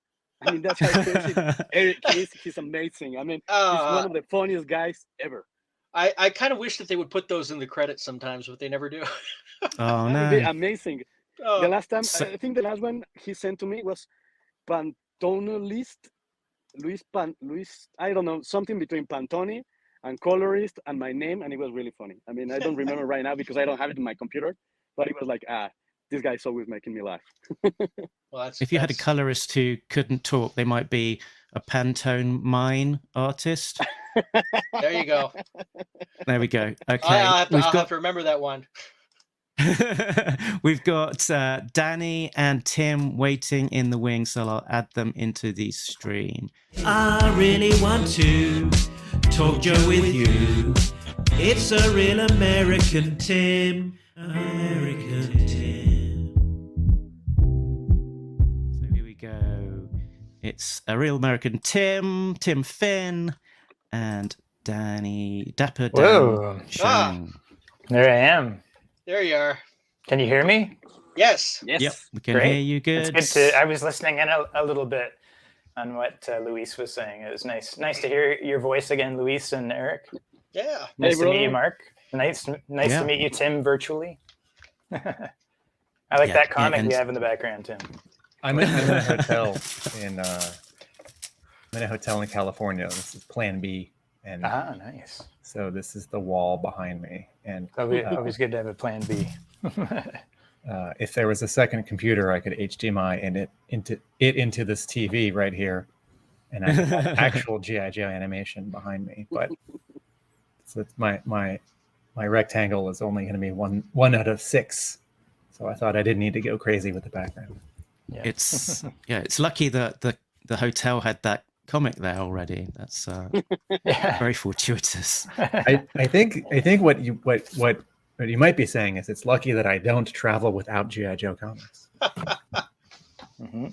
Speaker 6: I mean, that's how crazy Erik is. He's amazing. I mean, he's one of the funniest guys ever.
Speaker 5: I kind of wish that they would put those in the credits sometimes, but they never do.
Speaker 4: Oh, no.
Speaker 6: That would be amazing. The last time, I think the last one he sent to me was Pantonalist, Luis, I don't know, something between Pantone and Colourist and my name, and it was really funny. I mean, I don't remember right now because I don't have it in my computer, but it was like, this guy's always making me laugh.
Speaker 5: Well,
Speaker 4: if you had a colorist who couldn't talk, they might be a Pantone mine artist.
Speaker 5: There you go.
Speaker 4: There we go. Okay,
Speaker 5: I'll have to remember that one.
Speaker 4: We've got Danny and Tim waiting in the wings, so I'll add them into the stream.
Speaker 2: I really want to talk Joe with you. It's a real American Tim. American Tim.
Speaker 4: So here we go. It's a real American Tim Finn, and Danny Dapper Dan Schoening.
Speaker 7: There I am.
Speaker 5: There you are.
Speaker 7: Can you hear me?
Speaker 5: Yes.
Speaker 4: Yep, we can hear you good.
Speaker 7: It's good I was listening in a little bit on what Luis was saying. It was nice to hear your voice again, Luis and Erik.
Speaker 5: Yeah.
Speaker 7: Nice to meet you, Mark. Nice to meet you, Tim, virtually. I like that comic you have in the background, Tim.
Speaker 8: I'm in a hotel in California. This is Plan B. And
Speaker 7: nice.
Speaker 8: So this is the wall behind me. And
Speaker 7: always good to have a Plan B.
Speaker 8: If there was a second computer, I could HDMI into this TV right here. and I have actual GI Joe animation behind me. But so it's my rectangle is only going to be one out of 6. So I thought I didn't need to go crazy with the background.
Speaker 7: Yeah.
Speaker 4: It's lucky that the hotel had that comic there already. That's very fortuitous.
Speaker 8: I think what you might be saying is it's lucky that I don't travel without GI Joe comics.
Speaker 7: Mm-hmm.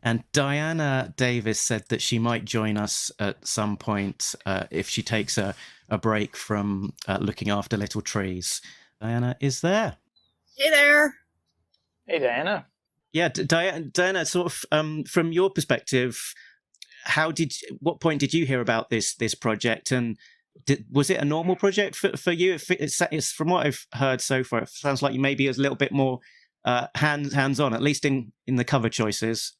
Speaker 4: And Diana Davis said that she might join us at some point if she takes a break from looking after little trees. Diana is there.
Speaker 9: Hey there.
Speaker 7: Hey, Diana.
Speaker 4: Yeah, Diana, sort of from your perspective, what point did you hear about this project, and was it a normal project for you? It's from what I've heard so far, it sounds like you maybe a little bit more hands-on, at least in the cover choices.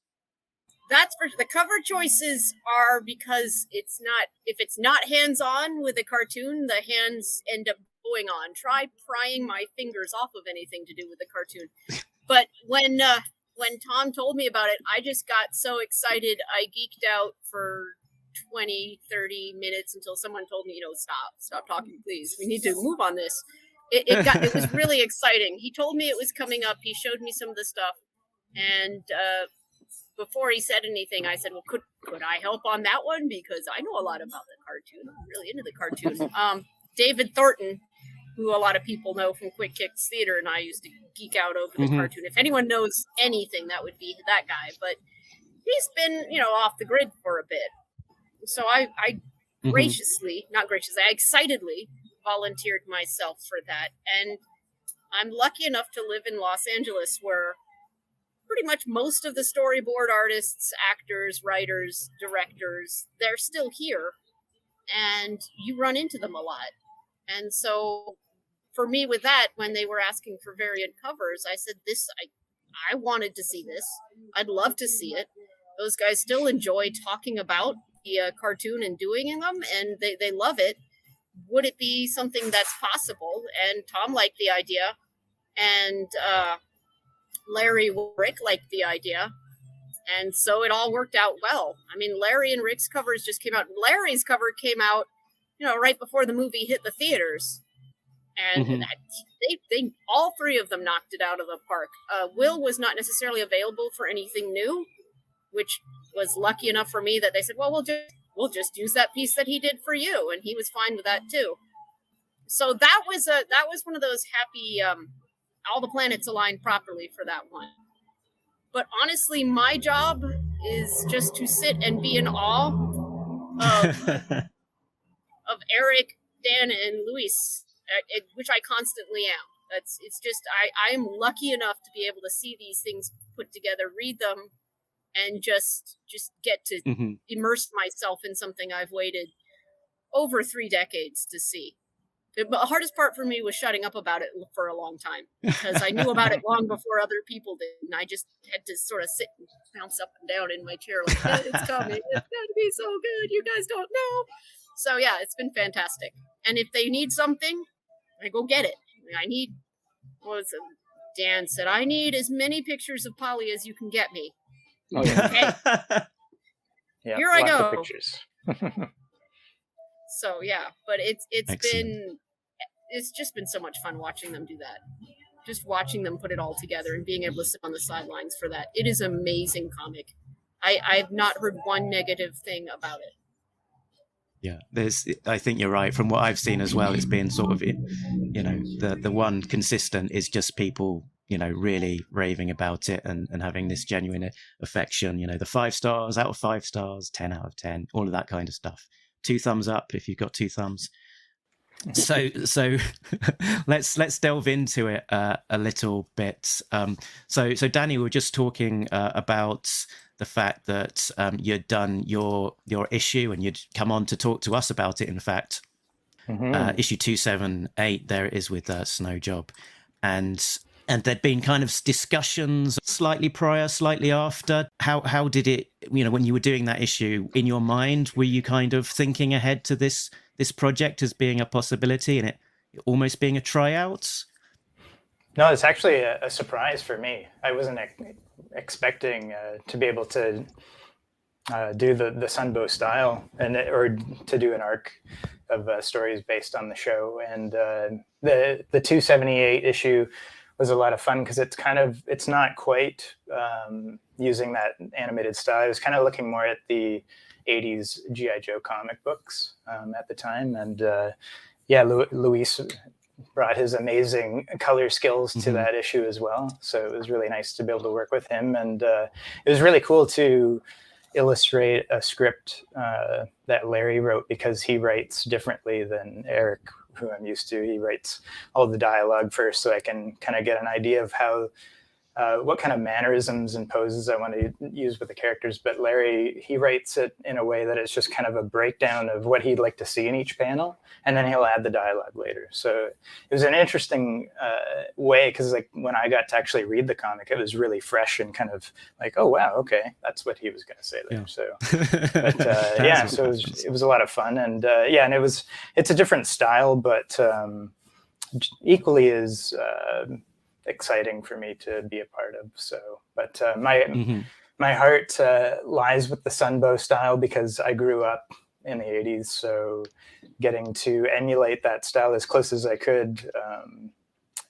Speaker 9: That's for the cover choices are because if it's not hands-on with a cartoon, the hands end up going on. Try prying my fingers off of anything to do with the cartoon. But when Tom told me about it, I just got so excited. I geeked out for 20, 30 minutes until someone told me, stop talking, please. We need to move on this. It was really exciting. He told me it was coming up. He showed me some of the stuff. And before he said anything, I said, well, could I help on that one? Because I know a lot about the cartoon. I'm really into the cartoon. David Thornton, who a lot of people know from Quick Kicks Theater, and I used to geek out over the cartoon. If anyone knows anything, that would be that guy. But he's been, off the grid for a bit. So I I excitedly volunteered myself for that. And I'm lucky enough to live in Los Angeles, where pretty much most of the storyboard artists, actors, writers, directors, they're still here. And you run into them a lot. And so for me with that, when they were asking for variant covers, I said, I wanted to see this. I'd love to see it. Those guys still enjoy talking about the cartoon and doing them, and they love it. Would it be something that's possible? And Tom liked the idea, and Larry Rick liked the idea, and so it all worked out well. I mean, Larry and Rick's covers just came out. Larry's cover came out, right before the movie hit the theaters, and they all 3 of them knocked it out of the park. Will was not necessarily available for anything new, which was lucky enough for me that they said, well, we'll just use that piece that he did for you, and he was fine with that too. So that was one of those happy, all the planets aligned properly for that one. But honestly, my job is just to sit and be in awe of Erik, Dan, and Luis, which I constantly am. It's just I am lucky enough to be able to see these things put together, read them, and just get to immerse myself in something I've waited over 3 decades to see. The hardest part for me was shutting up about it for a long time, because I knew about it long before other people did, and I just had to sort of sit and bounce up and down in my chair like, it's coming, it's going to be so good, you guys don't know. So yeah, it's been fantastic. And if they need something, I go get it. Dan said, I need as many pictures of Polly as you can get me. Okay.
Speaker 7: Yeah,
Speaker 9: here I go.
Speaker 7: Pictures.
Speaker 9: So yeah, but it's
Speaker 4: Excellent.
Speaker 9: just been so much fun watching them do that. Just watching them put it all together and being able to sit on the sidelines for that. It is an amazing comic. I've not heard one negative thing about it.
Speaker 4: Yeah, I think you're right. From what I've seen as well, it's been sort of, the one consistent is just people, really raving about it and having this genuine affection. The 5 stars out of 5 stars, 10 out of 10, all of that kind of stuff. 2 thumbs up if you've got 2 thumbs. So let's delve into it a little bit. So Danny, we were just talking about the fact that you'd done your issue and you'd come on to talk to us about it. In fact, issue 278, there it is with Snow Job, and there'd been kind of discussions slightly prior, slightly after. How did it, when you were doing that issue, in your mind, were you kind of thinking ahead to this project as being a possibility and it almost being a tryout?
Speaker 7: No, it's actually a surprise for me. I wasn't expecting to be able to do the Sunbow style or to do an arc of stories based on the show. And the 278 issue was a lot of fun because it's not quite using that animated style. I was kind of looking more at the 80s G.I. Joe comic books at the time. And Luis brought his amazing color skills to that issue as well. So it was really nice to be able to work with him. And it was really cool to illustrate a script that Larry wrote, because he writes differently than Erik, who I'm used to. He writes all the dialogue first, so I can kind of get an idea of how what kind of mannerisms and poses I want to use with the characters. But Larry, he writes it in a way that it's just kind of a breakdown of what he'd like to see in each panel, and then he'll add the dialogue later. So it was an interesting way, because like when I got to actually read the comic, it was really fresh and kind of like, oh wow, okay, that's what he was going to say there. Yeah. So it was a lot of fun, and and it's a different style, but equally as exciting for me to be a part of. So, but my heart lies with the Sunbow style, because I grew up in the 80s. So getting to emulate that style as close as I could,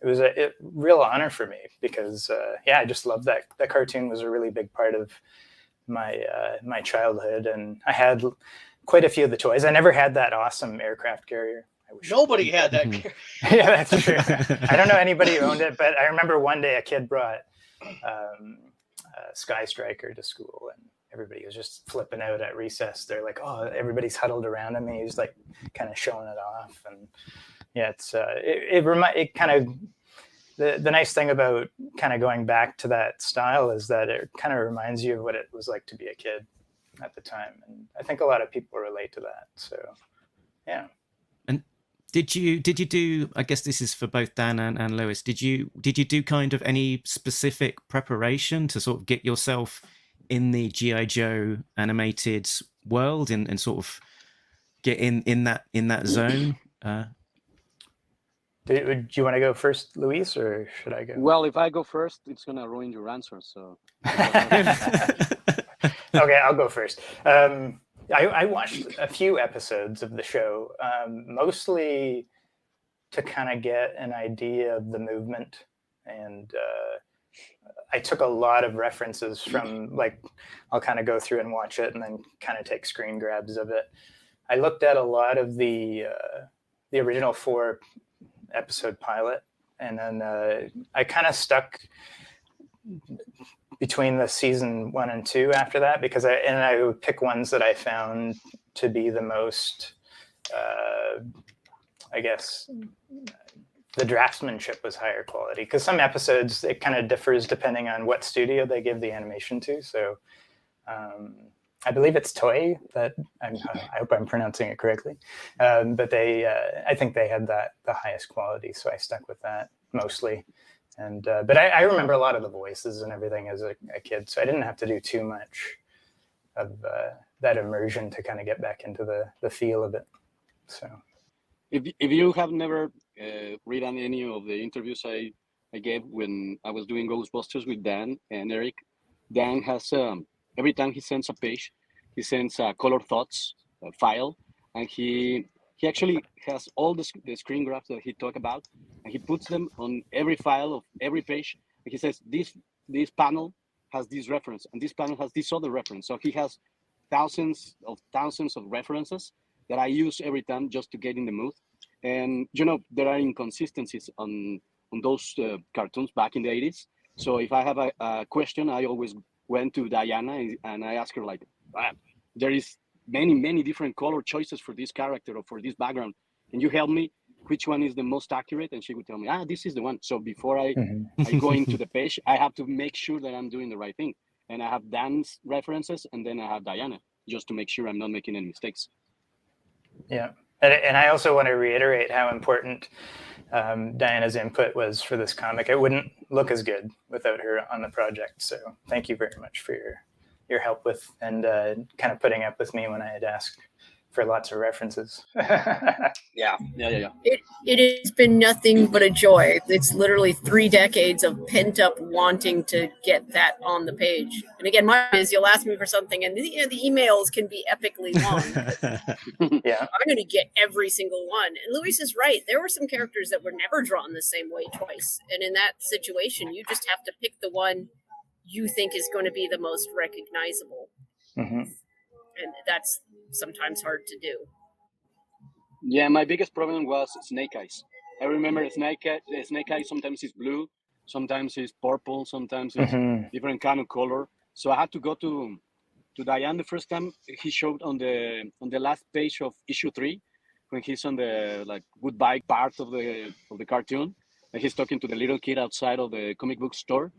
Speaker 7: it was a real honor for me, because I just love that. That cartoon was a really big part of my childhood, and I had quite a few of the toys. I never had that awesome aircraft carrier.
Speaker 5: Nobody had that.
Speaker 7: Yeah, that's true. I don't know anybody who owned it, but I remember one day a kid brought Sky Striker to school, and everybody was just flipping out at recess. They're like, oh, everybody's huddled around him, and he's like kind of showing it off. And yeah, it kind of, the nice thing about kind of going back to that style is that it kind of reminds you of what it was like to be a kid at the time. And I think a lot of people relate to that. So yeah.
Speaker 4: Did you do, I guess this is for both Dan and Lewis, did you do kind of any specific preparation to sort of get yourself in the G.I. Joe animated world and sort of get in that zone?
Speaker 7: Do you want to go first, Luis, or should I go?
Speaker 6: Well, if I go first, it's going to ruin your answer. So.
Speaker 7: Okay, I'll go first. I watched a few episodes of the show, mostly to kind of get an idea of the movement. And I took a lot of references from, like, I'll kind of go through and watch it and then kind of take screen grabs of it. I looked at a lot of the original 4-episode pilot, and then I kind of stuck between the season 1 and 2 after that, because I would pick ones that I found to be the most, I guess, the draftsmanship was higher quality, because some episodes, it kind of differs depending on what studio they give the animation to. So I believe it's Toei, that I hope I'm pronouncing it correctly, but I think they had the highest quality, so I stuck with that mostly. And but I remember a lot of the voices and everything as a kid, so I didn't have to do too much of that immersion to kind of get back into the feel of it. So
Speaker 6: if you have never read on any of the interviews I gave when I was doing Ghostbusters with Dan and Erik, Dan has every time he sends a page, he sends a color thoughts file, and he actually has all the screen grabs that he talked about, and he puts them on every file of every page. And he says, this panel has this reference, and this panel has this other reference. So he has thousands of references that I use every time just to get in the mood. And, there are inconsistencies on those cartoons back in the 80s. So if I have a question, I always went to Diana and I asked her, like, there is many different color choices for this character or for this background. Can you help me? Which one is the most accurate? And she would tell me, this is the one. So before I go into the page, I have to make sure that I'm doing the right thing. And I have Dan's references, and then I have Diana, just to make sure I'm not making any mistakes.
Speaker 7: Yeah. And I also want to reiterate how important Diana's input was for this comic. It wouldn't look as good without her on the project. So thank you very much for your help with and kind of putting up with me when I had asked for lots of references.
Speaker 6: Yeah.
Speaker 9: It has been nothing but a joy. It's literally 3 decades of pent up wanting to get that on the page. And again, mine is you'll ask me for something, and the emails can be epically long.
Speaker 7: Yeah.
Speaker 9: I'm going to get every single one. And Luis is right. There were some characters that were never drawn the same way twice. And in that situation, you just have to pick the one you think is going to be the most recognizable.
Speaker 7: Mm-hmm.
Speaker 9: And that's sometimes hard to do.
Speaker 6: Yeah, my biggest problem was Snake Eyes. I remember Snake Eyes sometimes is blue, sometimes it's purple, sometimes it's different kind of color. So I had to go to Diane the first time he showed on the last page of issue 3, when he's on the like goodbye part of the cartoon, and he's talking to the little kid outside of the comic book store.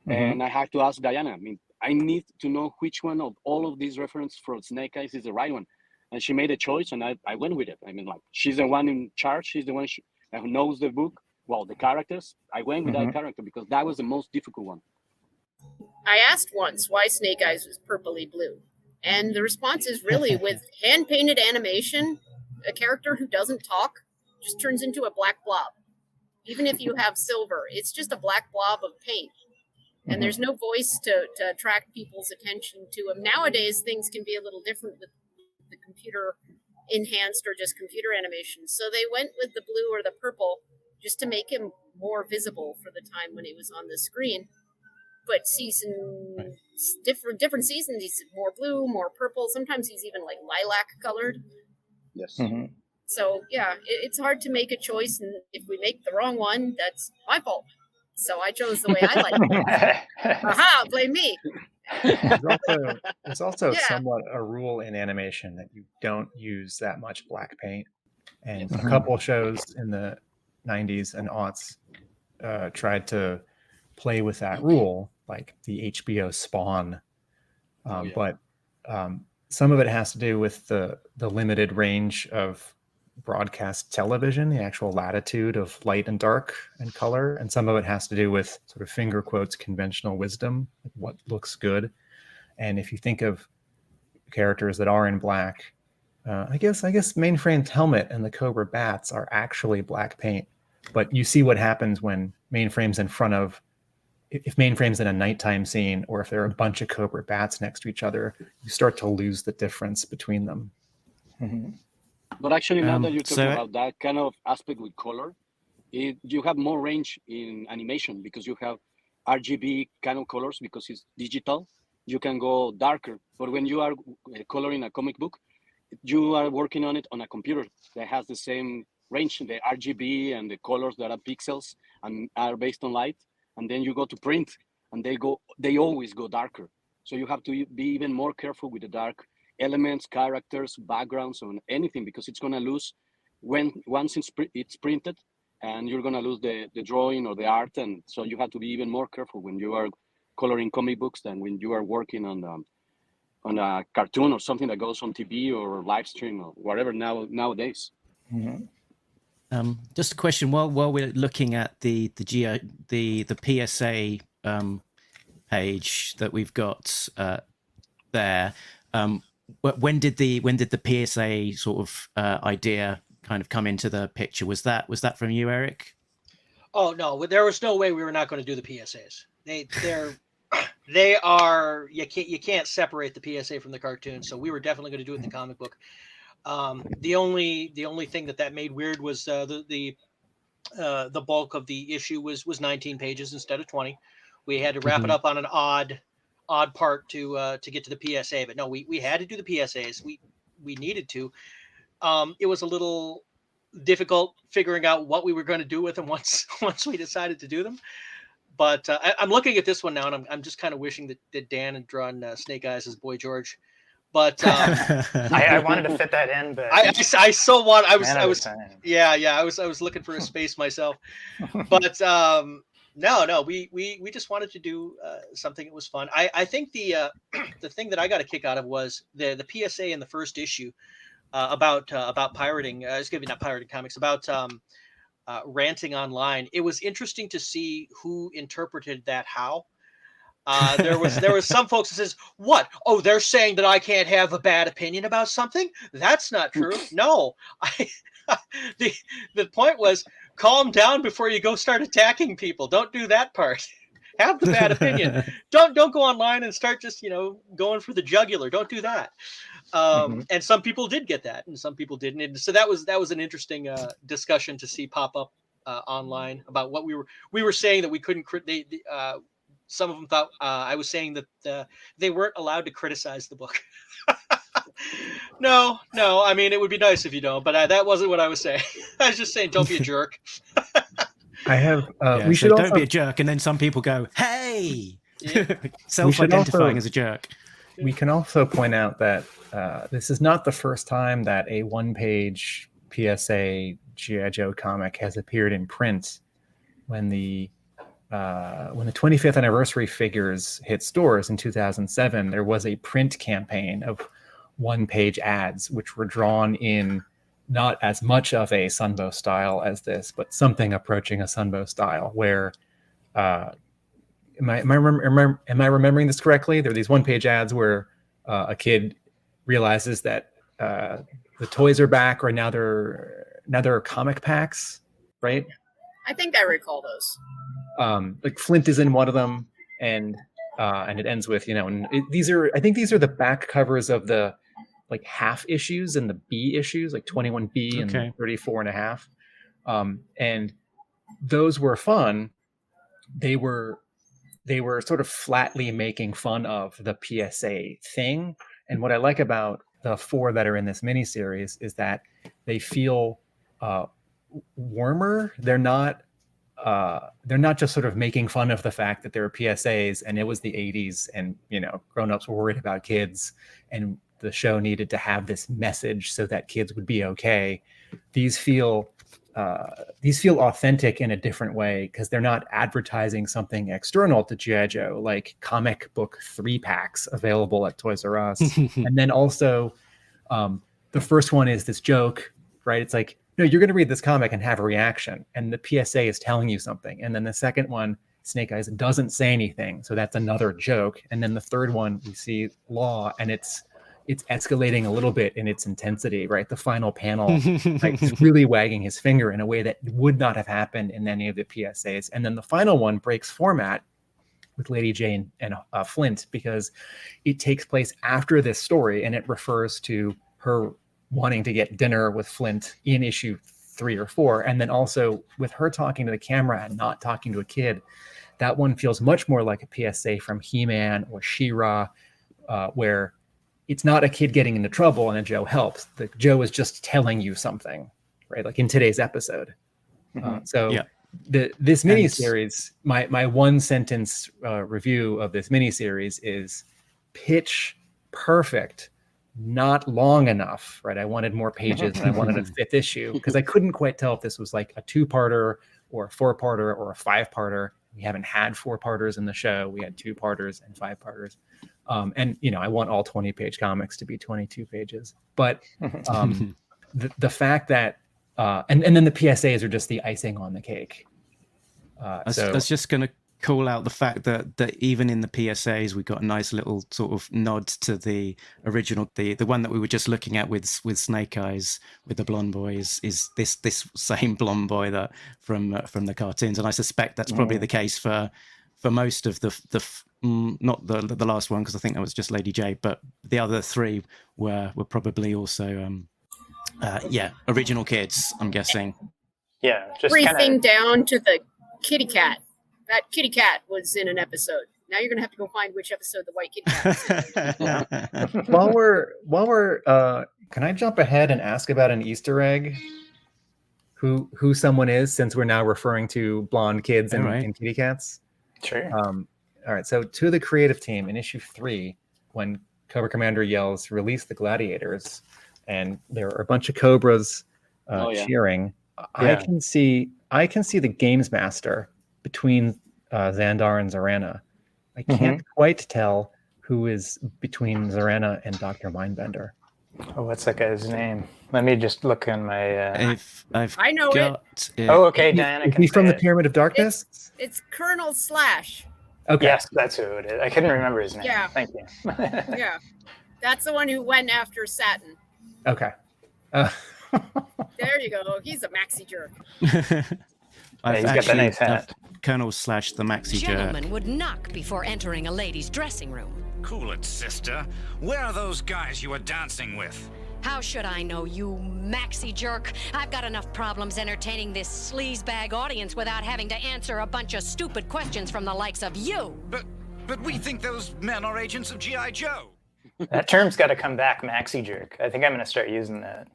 Speaker 6: And I had to ask Diana, I mean, I need to know which one of all of these references for Snake Eyes is the right one. And she made a choice, and I went with it. I mean, like, she's the one in charge. She's the one who knows the book, well, the characters. I went with that character because that was the most difficult one.
Speaker 9: I asked once why Snake Eyes was purpley blue. And the response is really with hand-painted animation, a character who doesn't talk just turns into a black blob. Even if you have silver, it's just a black blob of paint. And there's no voice to attract people's attention to him. Nowadays, things can be a little different with the computer enhanced or just computer animation. So they went with the blue or the purple just to make him more visible for the time when he was on the screen. But different seasons, he's more blue, more purple. Sometimes he's even like lilac colored.
Speaker 6: Yes.
Speaker 9: So yeah, it's hard to make a choice. And if we make the wrong one, that's my fault. So I chose the way I like it. Aha, blame me.
Speaker 8: It's also somewhat a rule in animation that you don't use that much black paint. And a couple shows in the 90s and aughts tried to play with that rule, like the HBO Spawn. But some of it has to do with the limited range of broadcast television, the actual latitude of light and dark and color, and some of it has to do with sort of finger quotes conventional wisdom, like what looks good. And if you think of characters that are in black, I guess Mainframe's helmet and the Cobra bats are actually black paint, but you see what happens when Mainframe's in front of, if Mainframe's in a nighttime scene, or if there are a bunch of Cobra bats next to each other, you start to lose the difference between them.
Speaker 6: But actually, now that you're talking about that kind of aspect with color, you have more range in animation because you have RGB kind of colors because it's digital. You can go darker. But when you are coloring a comic book, you are working on it on a computer that has the same range, the RGB and the colors that are pixels and are based on light. And then you go to print, and they always go darker. So you have to be even more careful with the dark elements, characters, backgrounds, or anything, because it's going to lose once it's printed, and you're going to lose the drawing or the art. And so you have to be even more careful when you are coloring comic books than when you are working on a cartoon or something that goes on TV or live stream or whatever nowadays.
Speaker 4: Just a question while we're looking at the PSA page that we've got there. When did the PSA sort of idea kind of come into the picture? Was that from you, Erik?
Speaker 5: Oh no, there was no way we were not going to do the PSAs. They are you can't separate the PSA from the cartoon. So we were definitely going to do it in the comic book. The only thing that made weird was the bulk of the issue was 19 pages instead of 20. We had to wrap it up on an odd part to get to the PSA, but no, we had to do the PSAs. We needed to. It was a little difficult figuring out what we were going to do with them once we decided to do them. But I'm looking at this one now, and I'm just kind of wishing that Dan had drawn Snake Eyes as Boy George. But
Speaker 7: I wanted to fit that in, but
Speaker 5: I so want. I was looking for a space myself, but no, we just wanted to do something that was fun. I think the thing that I got a kick out of was the PSA in the first issue about pirating. Excuse me, not pirating comics, about ranting online. It was interesting to see who interpreted that how. There was some folks that says, "What? Oh, they're saying that I can't have a bad opinion about something? That's not true." No, the point was, calm down before you go start attacking people. Don't do that part. Have the bad opinion. Don't go online and start just going for the jugular. Don't do that. And some people did get that, and some people didn't. And so that was an interesting discussion to see pop up online about what we were saying that we couldn't. Some of them thought I was saying that they weren't allowed to criticize the book. No. I mean, it would be nice if you don't, but that wasn't what I was saying. I was just saying, don't be a jerk.
Speaker 8: I have.
Speaker 4: Yeah,
Speaker 8: we
Speaker 4: so
Speaker 8: should
Speaker 4: don't
Speaker 8: also
Speaker 4: be a jerk, and then some people go, "Hey,"
Speaker 5: Yeah.
Speaker 4: self-identifying as a jerk.
Speaker 8: We can also point out that this is not the first time that a one-page PSA G.I. Joe comic has appeared in print. When the 25th anniversary figures hit stores in 2007, there was a print campaign of one-page ads, which were drawn in not as much of a Sunbow style as this, but something approaching a Sunbow style, where am I remembering this correctly? There are these one-page ads where a kid realizes that the toys are back, or now there are comic packs, right?
Speaker 9: I think I recall those.
Speaker 8: Like Flint is in one of them, and it ends with I think these are the back covers of the like half issues and the B issues, like 21B and 34 and a half. And those were fun. They were sort of flatly making fun of the PSA thing. And what I like about the 4 that are in this miniseries is that they feel warmer. They're not just sort of making fun of the fact that there are PSAs and it was the 80s and grown-ups were worried about kids and the show needed to have this message so that kids would be okay. These feel authentic in a different way because they're not advertising something external to G.I. Joe, like comic book 3-packs available at Toys R Us. And then also the first one is this joke, right? It's like, no, you're going to read this comic and have a reaction. And the PSA is telling you something. And then the second one, Snake Eyes, doesn't say anything. So that's another joke. And then the third one, we see Law, and it's escalating a little bit in its intensity, right? The final panel, like, he's really wagging his finger in a way that would not have happened in any of the PSAs. And then the final one breaks format with Lady Jane and Flint because it takes place after this story, and it refers to her wanting to get dinner with Flint in issue 3 or 4, and then also with her talking to the camera and not talking to a kid. That one feels much more like a PSA from He-Man or She-Ra, where it's not a kid getting into trouble and a Joe helps. The Joe is just telling you something, right? Like in today's episode. This miniseries, my one sentence review of this miniseries is pitch perfect, not long enough, right? I wanted more pages and I wanted a 5th issue because I couldn't quite tell if this was like a 2-parter or a 4-parter or a 5-parter. We haven't had 4-parters in the show. We had 2-parters and 5-parters. And I want all 20-page comics to be 22 pages. But the fact that and then the PSAs are just the icing on the cake.
Speaker 4: I was just going to call out the fact that even in the PSAs we got a nice little sort of nod to the original, the one that we were just looking at with Snake Eyes with the blonde boy is this same blonde boy that from the cartoons, and I suspect that's probably the case for most of the not the last one, because I think that was just Lady J, but the other 3 were probably also original kids, I'm guessing.
Speaker 7: Yeah, just
Speaker 9: everything down to the kitty cat. That kitty cat was in an episode. Now you're gonna have to go find which episode the white kitty cat was in.
Speaker 8: While we're can I jump ahead and ask about an Easter egg? Who someone is, since we're now referring to blonde kids and kitty cats?
Speaker 7: Sure.
Speaker 8: All right. So to the creative team in issue 3, when Cobra Commander yells, "Release the gladiators," and there are a bunch of cobras cheering. Yeah. I can see the Games Master between Xandar and Zarana. I can't quite tell who is between Zarana and Dr. Mindbender.
Speaker 7: Oh, what's that guy's name? Let me just look in my.
Speaker 9: I know it.
Speaker 7: Oh, okay, Diana.
Speaker 8: Is he from the Pyramid of Darkness?
Speaker 9: It's Colonel Slash.
Speaker 8: Okay.
Speaker 7: Yes, that's who it is. I couldn't remember his name.
Speaker 9: Yeah.
Speaker 7: Thank you.
Speaker 9: Yeah. That's the one who went after Satin.
Speaker 8: Okay.
Speaker 9: There you go. He's a maxi jerk.
Speaker 4: I've
Speaker 7: he's got the nice hat.
Speaker 4: Colonel slash the maxi jerk.
Speaker 10: Gentlemen would knock before entering a lady's dressing room.
Speaker 11: Cool it, sister. Where are those guys you were dancing with?
Speaker 10: How should I know, you maxi jerk? I've got enough problems entertaining this sleazebag audience without having to answer a bunch of stupid questions from the likes of you.
Speaker 11: But we think those men are agents of G.I. Joe.
Speaker 7: That term's got to come back, maxi jerk. I think I'm going to start using that.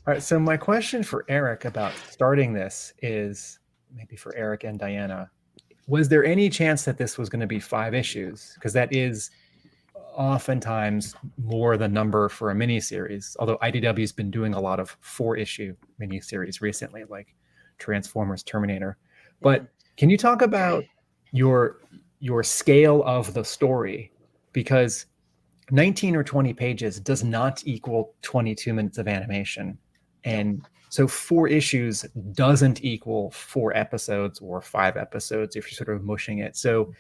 Speaker 8: All right. So my question for Erik about starting this is maybe for Erik and Diana. Was there any chance that this was going to be 5 issues? Because that is oftentimes more the number for a miniseries. Although IDW's been doing a lot of 4-issue miniseries recently, like Transformers, Terminator. But can you talk about your scale of the story? Because 19 or 20 pages does not equal 22 minutes of animation. And so 4 issues doesn't equal 4 episodes or 5 episodes if you're sort of mushing it. So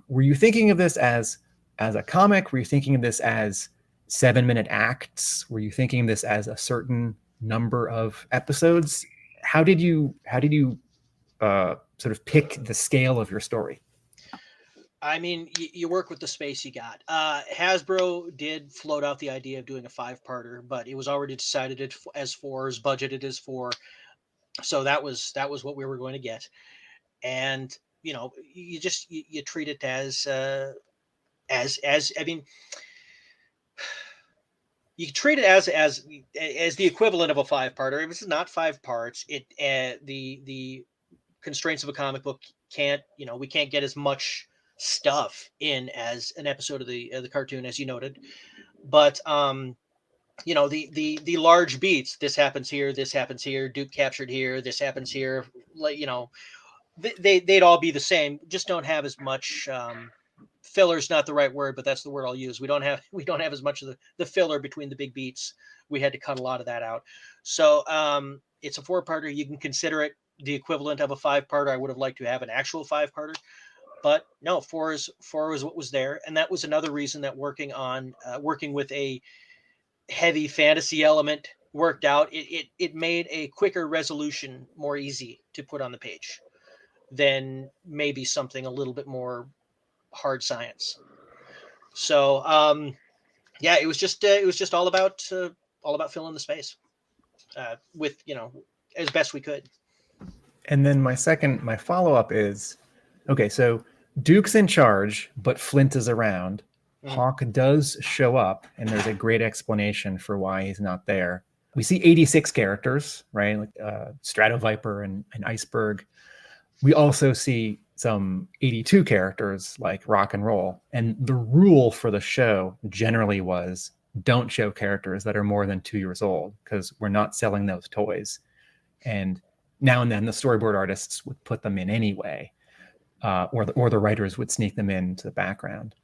Speaker 8: were you thinking of this as a comic? Were you thinking of this as 7-minute acts? Were you thinking of this as a certain number of episodes? How did you sort of pick the scale of your story?
Speaker 5: I mean, you work with the space you got. Hasbro did float out the idea of doing a 5-parter, but it was already decided as 4, as budgeted as 4. So that was what we were going to get. And, you know, you treat it as I mean, you can treat it as the equivalent of a 5-parter. If it's not 5 parts, the constraints of a comic book we can't get as much stuff in as an episode of the cartoon, as you noted. But the large beats, this happens here, Duke captured here, this happens here, they'd all be the same, just don't have as much filler's not the right word, but that's the word I'll use. We don't have as much of the filler between the big beats. We had to cut a lot of that out. So it's a 4-parter. You can consider it the equivalent of a 5-parter. I would have liked to have an actual 5-parter, but no, 4 is what was there. And that was another reason that working with a heavy fantasy element worked out. It made a quicker resolution more easy to put on the page than maybe something a little bit more hard science. So it was just all about filling the space with as best we could.
Speaker 8: And then my follow-up is, okay, so Duke's in charge, but Flint is around. Mm-hmm. Hawk does show up, and there's a great explanation for why he's not there. We see 86 characters, right? Like Stratoviper and Iceberg. We also see some 82 characters like Rock and Roll. And the rule for the show generally was don't show characters that are more than 2 years old, because we're not selling those toys. And now and then the storyboard artists would put them in anyway, or the writers would sneak them into the background.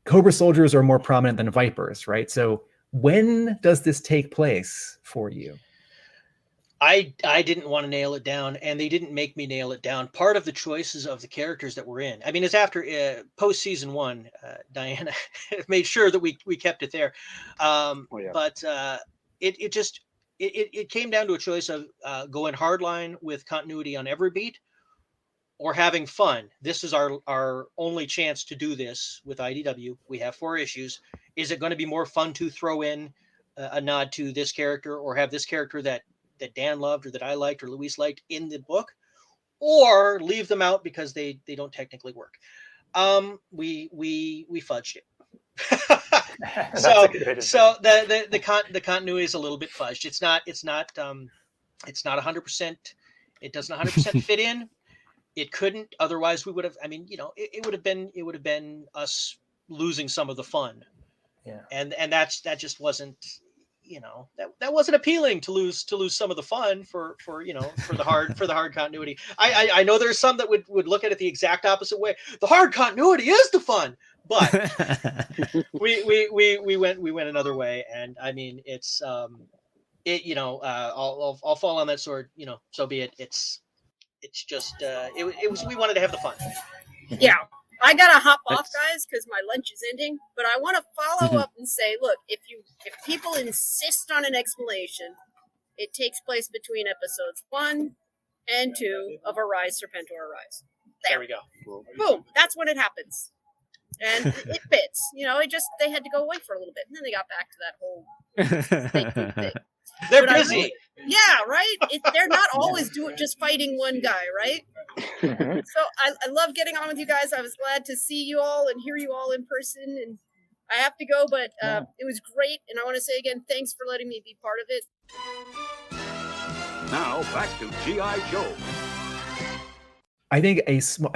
Speaker 8: Cobra soldiers are more prominent than Vipers, right? So when does this take place for you?
Speaker 5: I didn't want to nail it down, and they didn't make me nail it down. Part of the choices of the characters that were in, I mean, it's after post season 1, Diana made sure that we kept it there. But it came down to a choice of going hardline with continuity on every beat, or having fun. This is our only chance to do this with IDW. We have 4 issues. Is it going to be more fun to throw in a nod to this character, or have this character that Dan loved, or that I liked, or Luis liked in the book, or leave them out because they don't technically work? We fudged it. so the continuity is a little bit fudged. It's not 100%. It doesn't 100% fit in. It couldn't, otherwise we would have, I mean, it would have been us losing some of the fun. Yeah. And that just wasn't, that wasn't appealing, to lose some of the fun for the hard continuity. I know there's some that would look at it the exact opposite way. The hard continuity is the fun, but we went another way. And I mean, it's I'll fall on that sword, so be it. it's just it was we wanted to have the fun.
Speaker 9: Yeah. I gotta hop off,
Speaker 4: Let's-
Speaker 9: guys, because my lunch is ending. But I want to follow up and say, look, if people insist on an explanation, it takes place between episodes 1 and 2 of Arise, Serpentor Arise.
Speaker 5: There we go.
Speaker 9: Boom. That's when it happens, and it fits. You know, they had to go away for a little bit, and then they got back to that whole snake food thing.
Speaker 5: They're
Speaker 9: But I
Speaker 5: busy.
Speaker 9: really- yeah, right. They're not always just fighting one guy, right? So I love getting on with you guys. I was glad to see you all and hear you all in person. And I have to go, but it was great. And I want to say again, thanks for letting me be part of it.
Speaker 12: Now back to G.I. Joe.
Speaker 8: I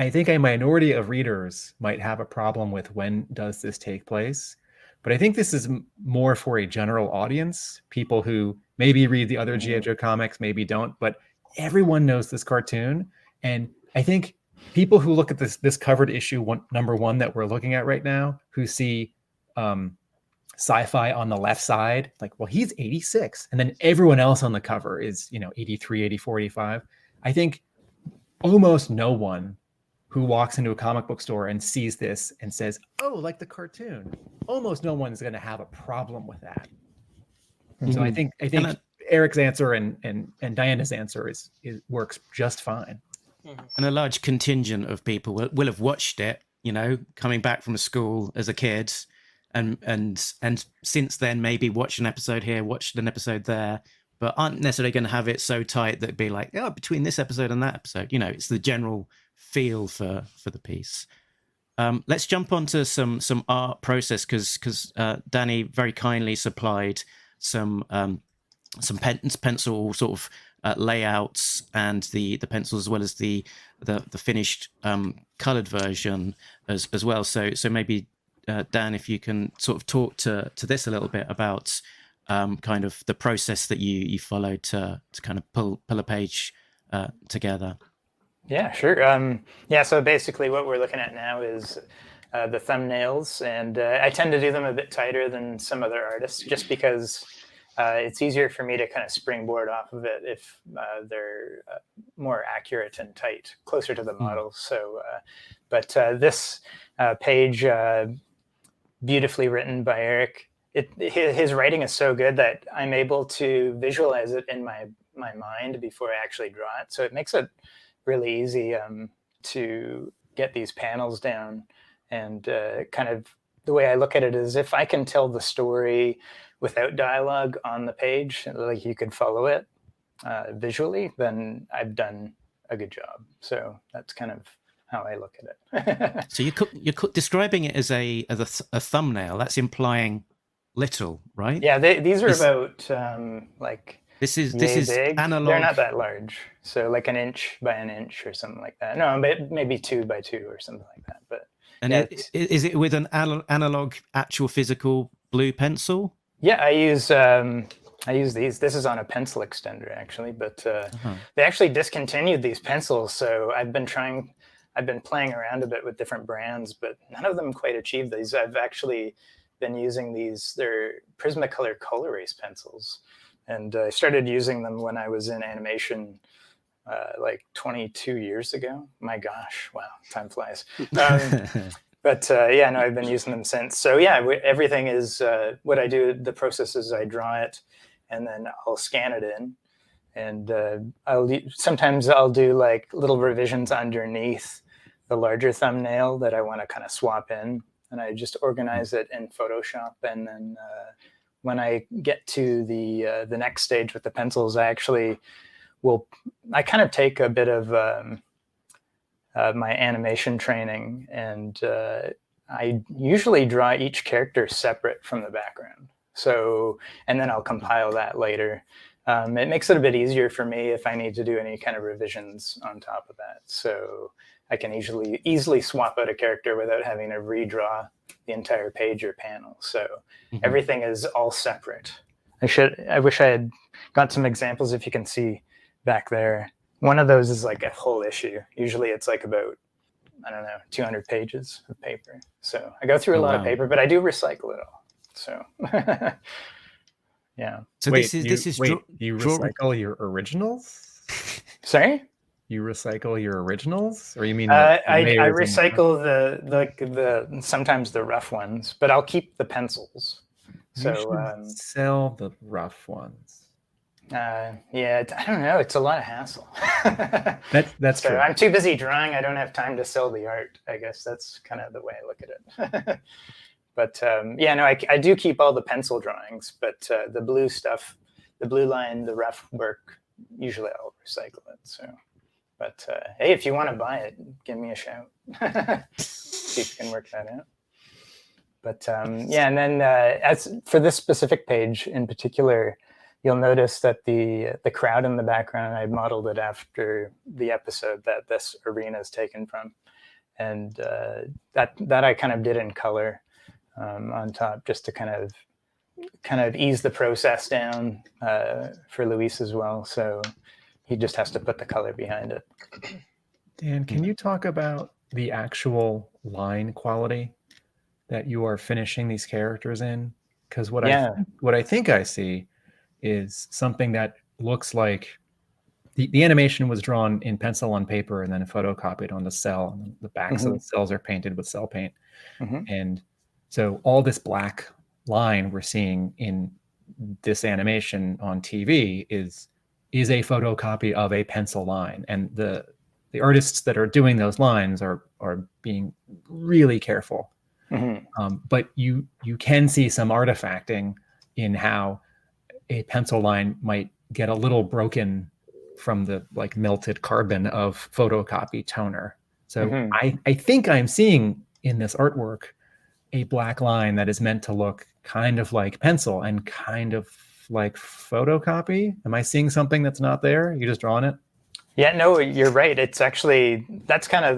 Speaker 8: think a minority of readers might have a problem with when does this take place, but I think this is more for a general audience, people who maybe read the other G.I. Joe comics, maybe don't, but everyone knows this cartoon. And I think people who look at this covered issue number 1 that we're looking at right now, who see sci-fi on the left side, like, well, he's 86, and then everyone else on the cover is 83, 84, 85. I think almost no one who walks into a comic book store and sees this and says, oh, like the cartoon, almost no one's going to have a problem with that. So I think Eric's answer and Diana's answer is works just fine.
Speaker 4: And a large contingent of people will have watched it, coming back from school as a kid, and since then maybe watched an episode here, watched an episode there, but aren't necessarily going to have it so tight that it'd be like, oh, between this episode and that episode, it's the general feel for the piece. Let's jump onto some art process because Danny very kindly supplied some pencil sort of layouts and the pencils, as well as the finished colored version as well. So maybe Dan, if you can sort of talk to this a little bit about kind of the process that you followed to kind of pull a page together.
Speaker 7: Yeah, sure. So basically what we're looking at now is the thumbnails, and I tend to do them a bit tighter than some other artists just because it's easier for me to kind of springboard off of it if they're more accurate and tight, closer to the model. So, but this page, beautifully written by Erik, his writing is so good that I'm able to visualize it in my mind before I actually draw it. So it makes it really easy to get these panels down. And kind of the way I look at it is, if I can tell the story without dialogue on the page, like you could follow it visually, then I've done a good job. So that's kind of how I look at it.
Speaker 4: So you're describing it as a thumbnail. That's implying little, right?
Speaker 7: Yeah, these are about like
Speaker 4: this is
Speaker 7: big.
Speaker 4: analog.
Speaker 7: They're not that large, so like an inch by an inch or something like that. No, maybe 2 by 2 or something like that. But
Speaker 4: and
Speaker 7: yeah,
Speaker 4: is it with an analog, actual physical blue pencil?
Speaker 7: Yeah, I use these. This is on a pencil extender actually, but they actually discontinued these pencils. So I've been playing around a bit with different brands, but none of them quite achieved these. I've actually been using these. They're Prismacolor Colourist pencils, and I started using them when I was in animation like 22 years ago. My gosh, wow, time flies. But I've been using them since. So yeah, everything is what I do. The process is I draw it, and then I'll scan it in, and sometimes I'll do like little revisions underneath the larger thumbnail that I want to kind of swap in, and I just organize it in Photoshop. And then when I get to the next stage with the pencils, I kind of take a bit of my animation training, and I usually draw each character separate from the background. So, and then I'll compile that later. It makes it a bit easier for me if I need to do any kind of revisions on top of that. So I can easily swap out a character without having to redraw the entire page or panel. So everything is all separate. I wish I had got some examples, if you can see back there. One of those is like a whole issue. Usually it's like about, 200 pages of paper. So I go through a lot of paper, but I do recycle it all. So yeah.
Speaker 8: So you recycle your originals?
Speaker 7: Sorry?
Speaker 8: you recycle your originals, or you mean
Speaker 7: I
Speaker 8: layers and
Speaker 7: recycle the sometimes the rough ones, but I'll keep the pencils.
Speaker 8: you
Speaker 7: So
Speaker 8: should sell the rough ones.
Speaker 7: yeah, I don't know. It's a lot of hassle.
Speaker 8: That's
Speaker 7: so
Speaker 8: true.
Speaker 7: I'm too busy drawing. I don't have time to sell the art. I guess that's kind of the way I look at it. But yeah, no, I do keep all the pencil drawings, but the blue stuff, the blue line, the rough work, usually I'll recycle it. So, but hey, if you want to buy it, give me a shout. See if we can work that out. But yeah, and then as for this specific page in particular, you'll notice that the crowd in the background, I modeled it after the episode that this arena is taken from, and that I kind of did in color on top, just to kind of ease the process down for Luis as well. So he just has to put the color behind it.
Speaker 8: Dan, can you talk about the actual line quality that you are finishing these characters in? Because what I think I see is something that looks like the animation was drawn in pencil on paper and then photocopied on the cell. And the backs of the cells are painted with cell paint. And so all this black line we're seeing in this animation on TV is a photocopy of a pencil line. And the artists that are doing those lines are being really careful. But you can see some artifacting in how a pencil line might get a little broken from the like melted carbon of photocopy toner. So I think I'm seeing in this artwork a black line that is meant to look kind of like pencil and kind of like photocopy. Am I seeing something that's not there? You just drawing it?
Speaker 7: Yeah, no, you're right. It's actually, that's kind of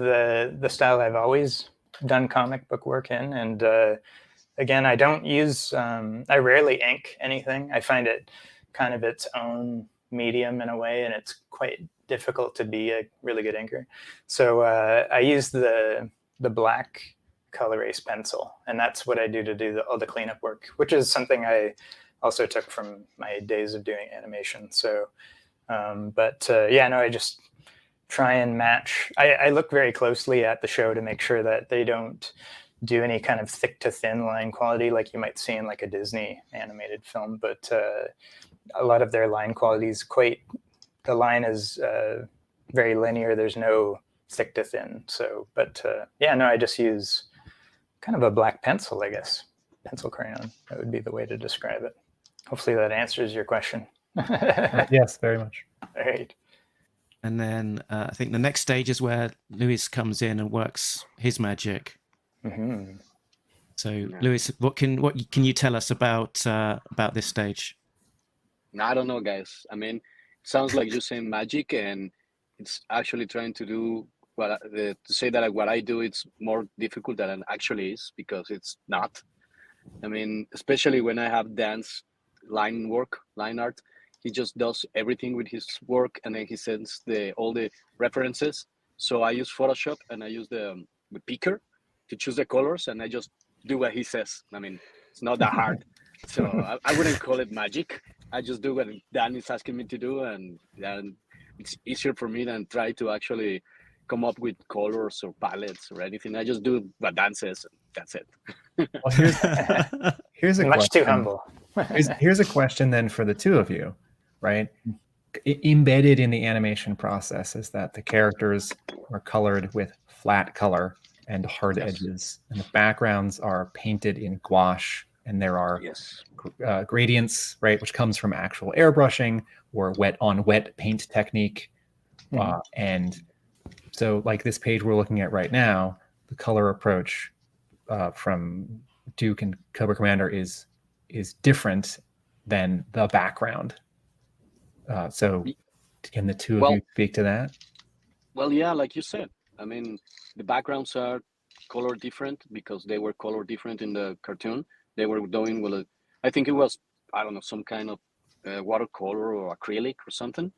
Speaker 7: the style I've always done comic book work in. And again, I don't use, I rarely ink anything. I find it kind of its own medium in a way, and it's quite difficult to be a really good inker. So I use the black Colourist pencil, and that's what I do to do all the cleanup work, which is something I also took from my days of doing animation. So, yeah, no, I just try and match. I look very closely at the show to make sure that they don't do any kind of thick to thin line quality like you might see in like a Disney animated film, but a lot of their line quality is the line is very linear. There's no thick to thin. So, but yeah, no, I just use kind of a black pencil, I guess. Pencil crayon. That would be the way to describe it. Hopefully that answers your question.
Speaker 8: Yes, very much.
Speaker 7: All right.
Speaker 4: And then I think the next stage is where Luis comes in and works his magic. So, Luis, what can you tell us about this stage?
Speaker 6: I don't know, guys. I mean, it sounds like you're saying magic, and it's actually trying to do to say that what I do, it's more difficult than it actually is, because it's not. I mean, especially when I have Dan's line art, he just does everything with his work, and then he sends all the references. So I use Photoshop, and I use the picker to choose the colors, and I just do what he says. I mean, it's not that hard. So I wouldn't call it magic. I just do what Dan is asking me to do, and it's easier for me than try to actually come up with colors or palettes or anything. I just do what Dan says, and that's it.
Speaker 8: Well, here's a
Speaker 7: much
Speaker 8: question.
Speaker 7: too humble.
Speaker 8: Here's a question then for the two of you, right? Embedded in the animation process is that the characters are colored with flat color and hard edges, and the backgrounds are painted in gouache, and there are gradients, right, which comes from actual airbrushing or wet on wet paint technique. And so like this page we're looking at right now, the color approach from Duke and Cobra Commander is different than the background. So can the two of you speak to that?
Speaker 6: Well, yeah, like you said, I mean, the backgrounds are color different because they were color different in the cartoon. They were doing, I think it was, I don't know, some kind of watercolor or acrylic or something.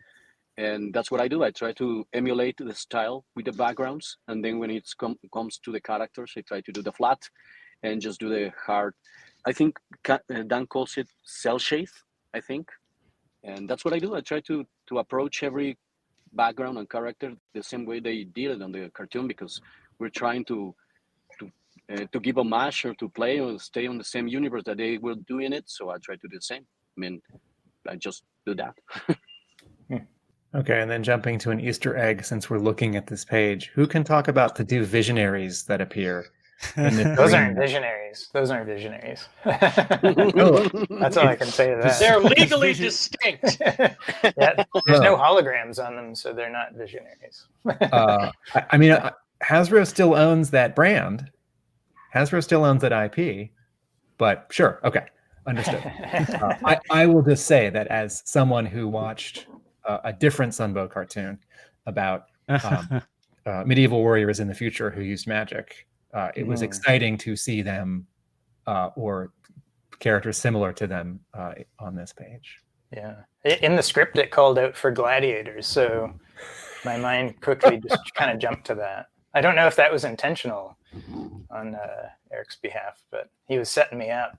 Speaker 6: And that's what I do. I try to emulate the style with the backgrounds. And then when it comes to the characters, I try to do the flat and just do the hard. I think Dan calls it cell shade, I think. And that's what I do. I try to approach every background and character the same way they did it on the cartoon, because we're trying to give homage or to play or stay on the same universe that they were doing it. So I try to do the same. I mean, I just do that.
Speaker 8: Okay, and then jumping to an Easter egg, since we're looking at this page, who can talk about the two visionaries that appear? In the
Speaker 7: Those
Speaker 8: dream?
Speaker 7: aren't visionaries. Those aren't visionaries. That's all I can say to that.
Speaker 5: They're legally distinct.
Speaker 7: Yeah, there's no holograms on them, so they're not visionaries.
Speaker 8: I mean, Hasbro still owns that brand. Hasbro still owns that IP, but sure, okay, understood. I will just say that as someone who watched a different Sunbow cartoon about medieval warriors in the future who used magic, it was exciting to see them or characters similar to them on this page.
Speaker 7: Yeah, in the script it called out for gladiators, so my mind quickly just kind of jumped to that. I don't know if that was intentional on Erik's behalf, but he was setting me up.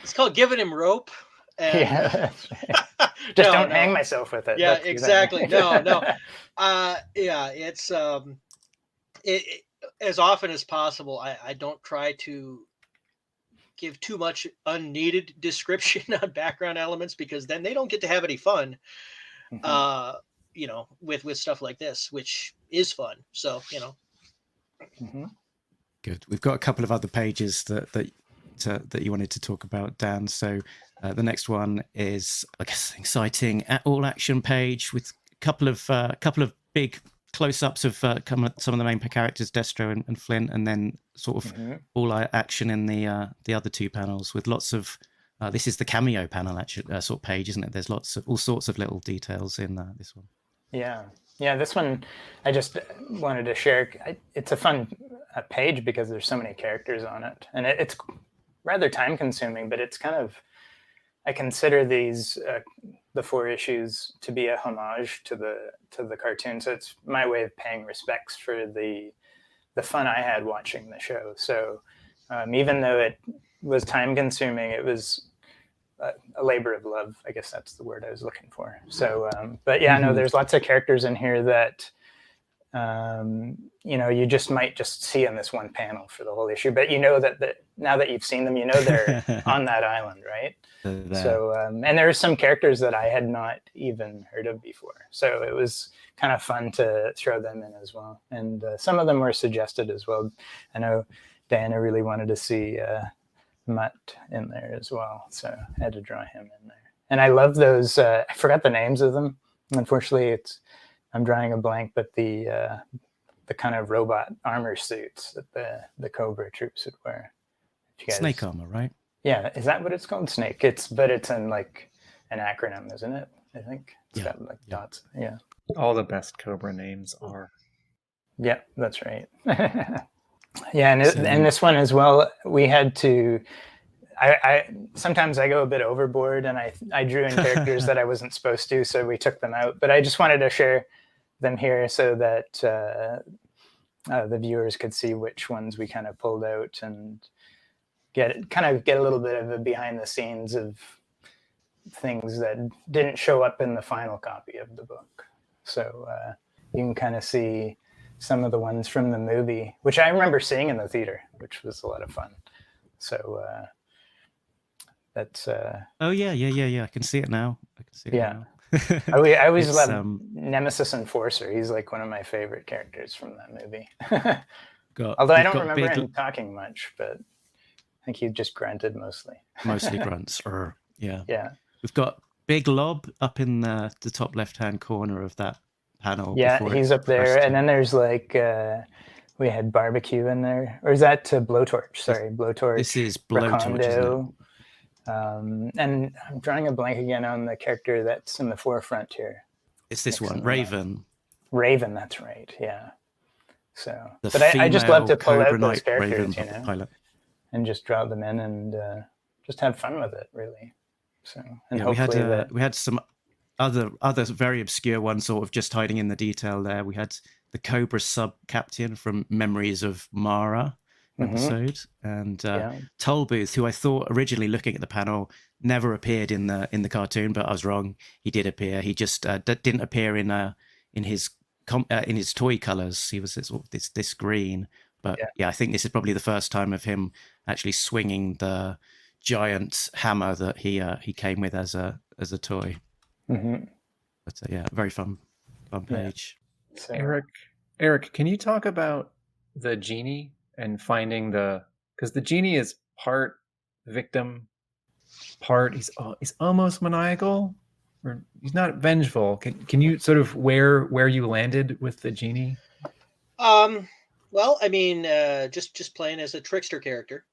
Speaker 5: It's called giving him rope. And...
Speaker 7: Yeah, just don't hang myself with it.
Speaker 5: Yeah, exactly. No. Yeah, it's as often as possible. I don't try to give too much unneeded description on background elements, because then they don't get to have any fun. You know, with stuff like this, which is fun. So, you know.
Speaker 4: Good. We've got a couple of other pages that you wanted to talk about, Dan. So the next one is, I guess, exciting all action page with a couple of big close-ups of some of the main characters, Destro and Flint, and then sort of all action in the other two panels with lots of. This is the cameo panel, actually, sort of page, isn't it? There's all sorts of little details in this one.
Speaker 7: Yeah. This one, I just wanted to share. It's a fun page because there's so many characters on it, and it's rather time-consuming. But it's kind of, I consider these the 4 issues to be a homage to the cartoon. So it's my way of paying respects for the fun I had watching the show. So even though it was time-consuming, it was a labor of love. I guess that's the word I was looking for. So, but yeah, no, there's lots of characters in here that, you know, you just might just see in this one panel for the whole issue, but you know that now that you've seen them, you know, they're on that island, right? So, and there are some characters that I had not even heard of before. So it was kind of fun to throw them in as well. And some of them were suggested as well. I know Diana really wanted to see, Mutt in there as well, so I had to draw him in there. And I love those. I forgot the names of them. Unfortunately, I'm drawing a blank. But the kind of robot armor suits that the Cobra troops would wear.
Speaker 4: Snake armor, right?
Speaker 7: Yeah, is that what it's called? Snake. But it's in like an acronym, isn't it? I think it's got like dots. Yeah.
Speaker 8: All the best Cobra names are.
Speaker 7: Yeah, that's right. Yeah, and this one as well, we had to. I sometimes I go a bit overboard, and I drew in characters that I wasn't supposed to, so we took them out. But I just wanted to share them here so that the viewers could see which ones we kind of pulled out and get a little bit of a behind the scenes of things that didn't show up in the final copy of the book. So you can kind of see some of the ones from the movie, which I remember seeing in the theater, which was a lot of fun. So that's
Speaker 4: oh yeah, I can see it now.
Speaker 7: Now. I always love Nemesis Enforcer. He's like one of my favorite characters from that movie. Although I don't remember him talking much, but I think he just grunted mostly.
Speaker 4: Mostly grunts, or yeah. We've got Big Lob up in the top left-hand corner of that panel.
Speaker 7: Yeah, he's up there, and then there's like we had Barbecue in there, or is that Blowtorch? Sorry, Blowtorch.
Speaker 4: This is Blowtorch, isn't it?
Speaker 7: And I'm drawing a blank again on the character that's in the forefront here.
Speaker 4: It's this one, Raven.
Speaker 7: Raven, that's right. Yeah. So, but I just love to pull out those characters, you know, and just draw them in and just have fun with it, really. So, and hopefully
Speaker 4: we had some other very obscure ones sort of just hiding in the detail there. We had the Cobra sub captain from Memories of Mara, episode, and
Speaker 7: Yeah.
Speaker 4: Tollbooth, who I thought originally looking at the panel never appeared in the cartoon, but I was wrong. He did appear. He just didn't appear in his toy colors. He was this green. But yeah, I think this is probably the first time of him actually swinging the giant hammer that he came with as a toy. But yeah, very fun page.
Speaker 7: So,
Speaker 8: Eric, can you talk about the genie and finding because the genie is part victim, part he's almost maniacal, or he's not vengeful. Can you sort of where you landed with the genie?
Speaker 5: Well, I mean, just playing as a trickster character,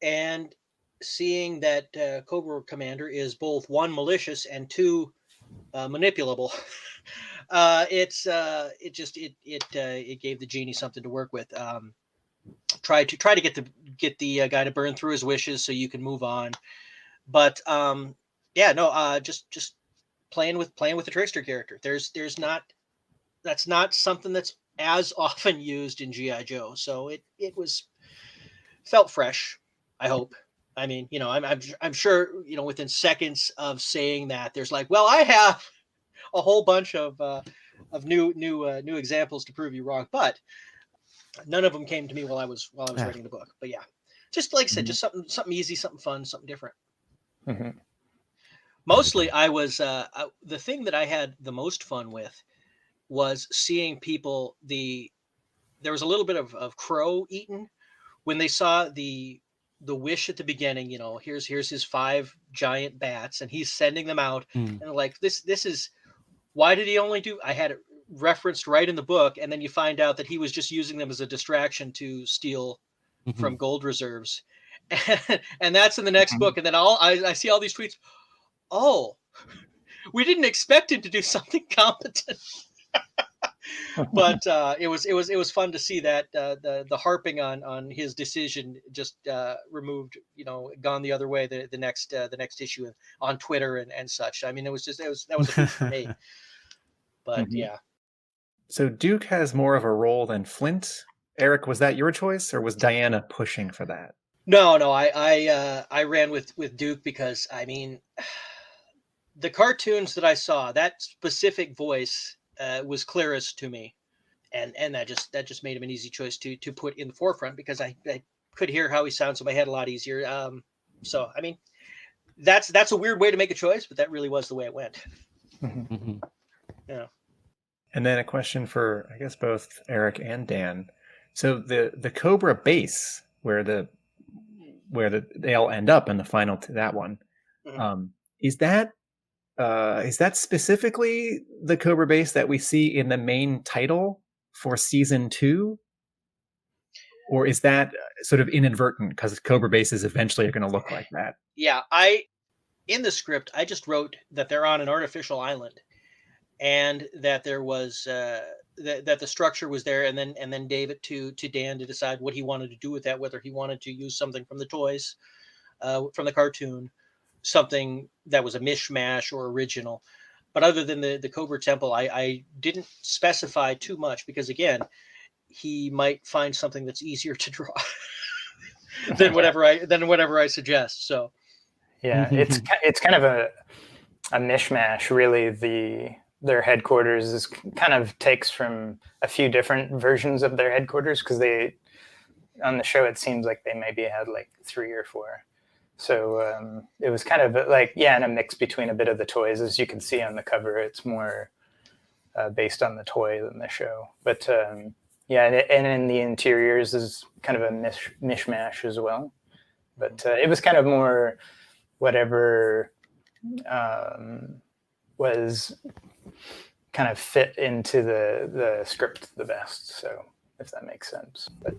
Speaker 5: and seeing that Cobra Commander is both one malicious and two manipulable. It gave the genie something to work with. Try to get the guy to burn through his wishes so you can move on. But just playing with the trickster character. That's not something that's as often used in GI Joe, so it felt fresh. I hope. I mean, I'm sure within seconds of saying that, there's like, well, I have a whole bunch of new examples to prove you wrong, but none of them came to me while I was writing the book. But yeah, just like I said, just something easy, something fun, something different. Mostly, I was the thing that I had the most fun with was seeing people. There was a little bit of crow eaten when they saw the wish at the beginning. Here's his 5 giant bats, and he's sending them out, and like this is, why did he only do? I had it referenced right in the book, and then you find out that he was just using them as a distraction to steal from gold reserves, and that's in the next book. And then I see all these tweets. Oh, we didn't expect him to do something competent. But it was fun to see that the harping on his decision just removed, gone the other way the next issue on Twitter and such. I mean, that was a hoot for me. But yeah.
Speaker 8: So Duke has more of a role than Flint. Eric, was that your choice, or was Diana pushing for that?
Speaker 5: No, I ran with Duke because, I mean, the cartoons that I saw, that specific voice was clearest to me, and that just made him an easy choice to put in the forefront, because I could hear how he sounds in my head a lot easier. So I mean, that's a weird way to make a choice, but that really was the way it went. Yeah.
Speaker 8: And then a question for, I guess, both Eric and Dan. So the Cobra base, where they all end up in the final to that one, is that specifically the Cobra base that we see in the main title for season 2? Or is that sort of inadvertent because Cobra bases eventually are going to look like that?
Speaker 5: Yeah, in the script, I just wrote that they're on an artificial island, and that there was that the structure was there, and then gave it to Dan to decide what he wanted to do with that, whether he wanted to use something from the toys, from the cartoon, something that was a mishmash or original. But other than the Cobra Temple, I didn't specify too much, because again, he might find something that's easier to draw than whatever I suggest. So
Speaker 7: yeah, it's kind of a mishmash, really. Their headquarters is kind of takes from a few different versions of their headquarters, because on the show it seems like they maybe had like 3 or 4. So it was kind of like, in a mix between a bit of the toys. As you can see on the cover, it's more based on the toy than the show. But and in the interiors is kind of a mishmash as well. But it was kind of more whatever was kind of fit into the script the best. So if that makes sense. But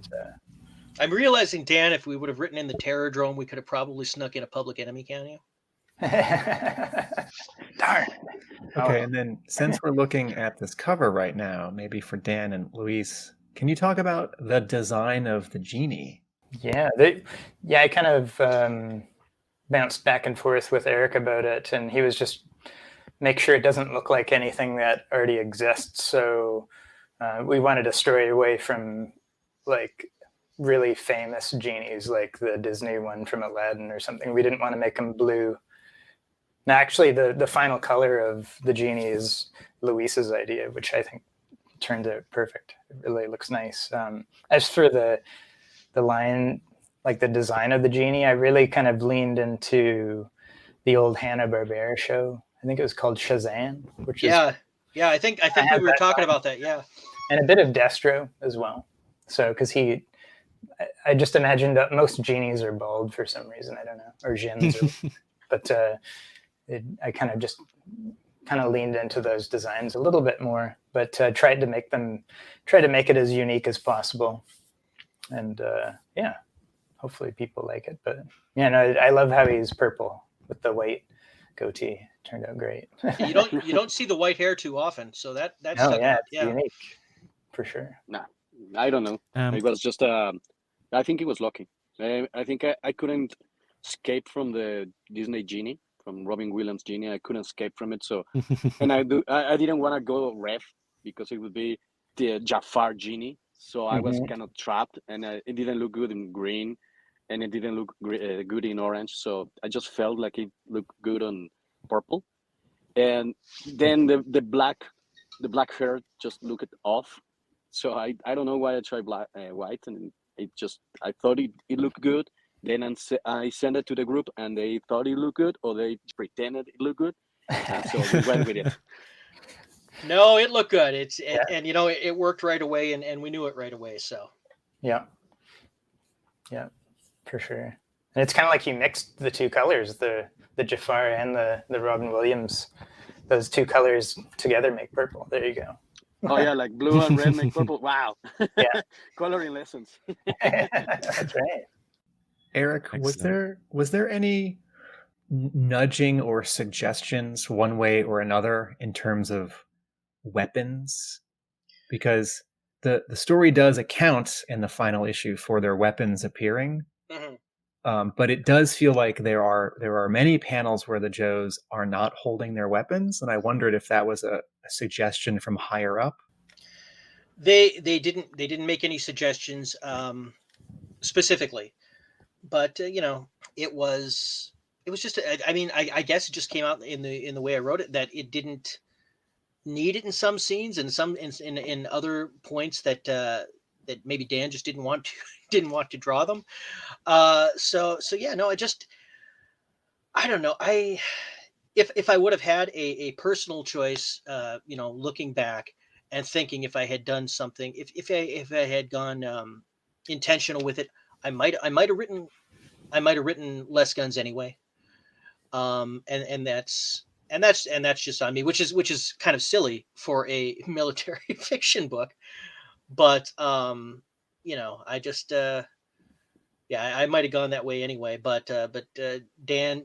Speaker 5: I'm realizing, Dan, if we would have written in the Terrordrome, we could have probably snuck in a Public Enemy cameo.
Speaker 7: Darn.
Speaker 8: Okay, and then since we're looking at this cover right now, maybe for Dan and Luis, can you talk about the design of the genie?
Speaker 7: Yeah, I kind of bounced back and forth with Erik about it, and he was just make sure it doesn't look like anything that already exists. So we wanted to stray away from like really famous genies like the Disney one from Aladdin or something. We didn't want to make them blue. Now, actually, the final color of the genie is Luis's idea, which I think turned out perfect. It really looks nice. As for the line, like the design of the genie, I really kind of leaned into the old Hanna-Barbera show. I think it was called Shazam, which is
Speaker 5: I think we were talking about that. Yeah,
Speaker 7: and a bit of Destro as well. So because I just imagined that most genies are bald for some reason. I don't know, or djinns, but I kind of leaned into those designs a little bit more, but tried to make it as unique as possible. And hopefully people like it. But I love how he's purple with the white goatee. Turned out great.
Speaker 5: you don't see the white hair too often, so that's
Speaker 7: it's unique for sure.
Speaker 6: Nah, I don't know. It was just I think it was lucky. I think I couldn't escape from the Disney Genie, from Robin Williams Genie. I couldn't escape from it. So, and I didn't want to go red because it would be the Jafar Genie. So I was kind of trapped, and it didn't look good in green, and it didn't look good in orange. So I just felt like it looked good on purple, and then the black hair just looked off. So I don't know why I tried white, and I thought it looked good. Then I sent it to the group, and they thought it looked good, or they pretended it looked good. So we went with it.
Speaker 5: No, it looked good. And it worked right away, and we knew it right away. So
Speaker 7: yeah, for sure. And it's kind of like you mixed the two colors, the Jafar and the Robin Williams. Those two colors together make purple. There you go.
Speaker 6: Oh yeah, like blue and red make purple. Wow.
Speaker 7: Yeah.
Speaker 6: Coloring lessons.
Speaker 7: That's right.
Speaker 8: Erik, was there any nudging or suggestions one way or another in terms of weapons? Because the story does account in the final issue for their weapons appearing. But it does feel like there are many panels where the Joes are not holding their weapons, and I wondered if that was a suggestion from higher up.
Speaker 5: They didn't make any suggestions specifically, but it was just I guess it just came out in the way I wrote it, that it didn't need it in some scenes and some in other points that maybe Dan just didn't want to draw them. So yeah, no, I don't know. If I would have had a personal choice, looking back and thinking, if I had done something, if I had gone intentional with it, I might have written less guns anyway. And that's just on me, which is kind of silly for a military fiction book. But I just I might have gone that way anyway. But Dan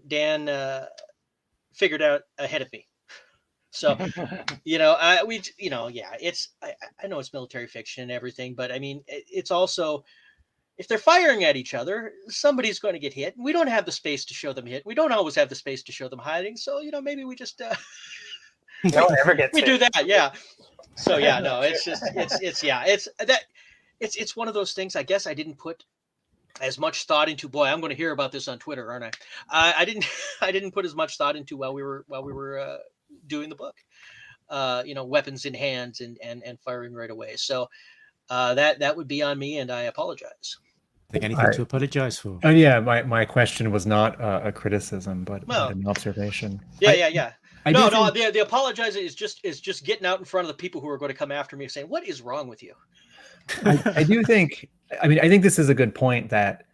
Speaker 5: figured out ahead of me. So I know it's military fiction and everything, but I mean it's also, if they're firing at each other, somebody's going to get hit. We don't have the space to show them hit. We don't always have the space to show them hiding. So maybe we just
Speaker 7: no one ever gets
Speaker 5: we
Speaker 7: hit.
Speaker 5: Do that, yeah. So yeah, no, it's one of those things. I guess I didn't put as much thought into. Boy, I'm going to hear about this on Twitter, aren't I? I didn't put as much thought into while we were doing the book. Weapons in hands and firing right away. So that would be on me, and I apologize.
Speaker 4: I think anything to apologize for.
Speaker 8: Oh yeah, my question was not a criticism, but an observation.
Speaker 5: Yeah. The apologizer is just getting out in front of the people who are going to come after me saying, "What is wrong with you?"
Speaker 8: I do think. I think this is a good point, that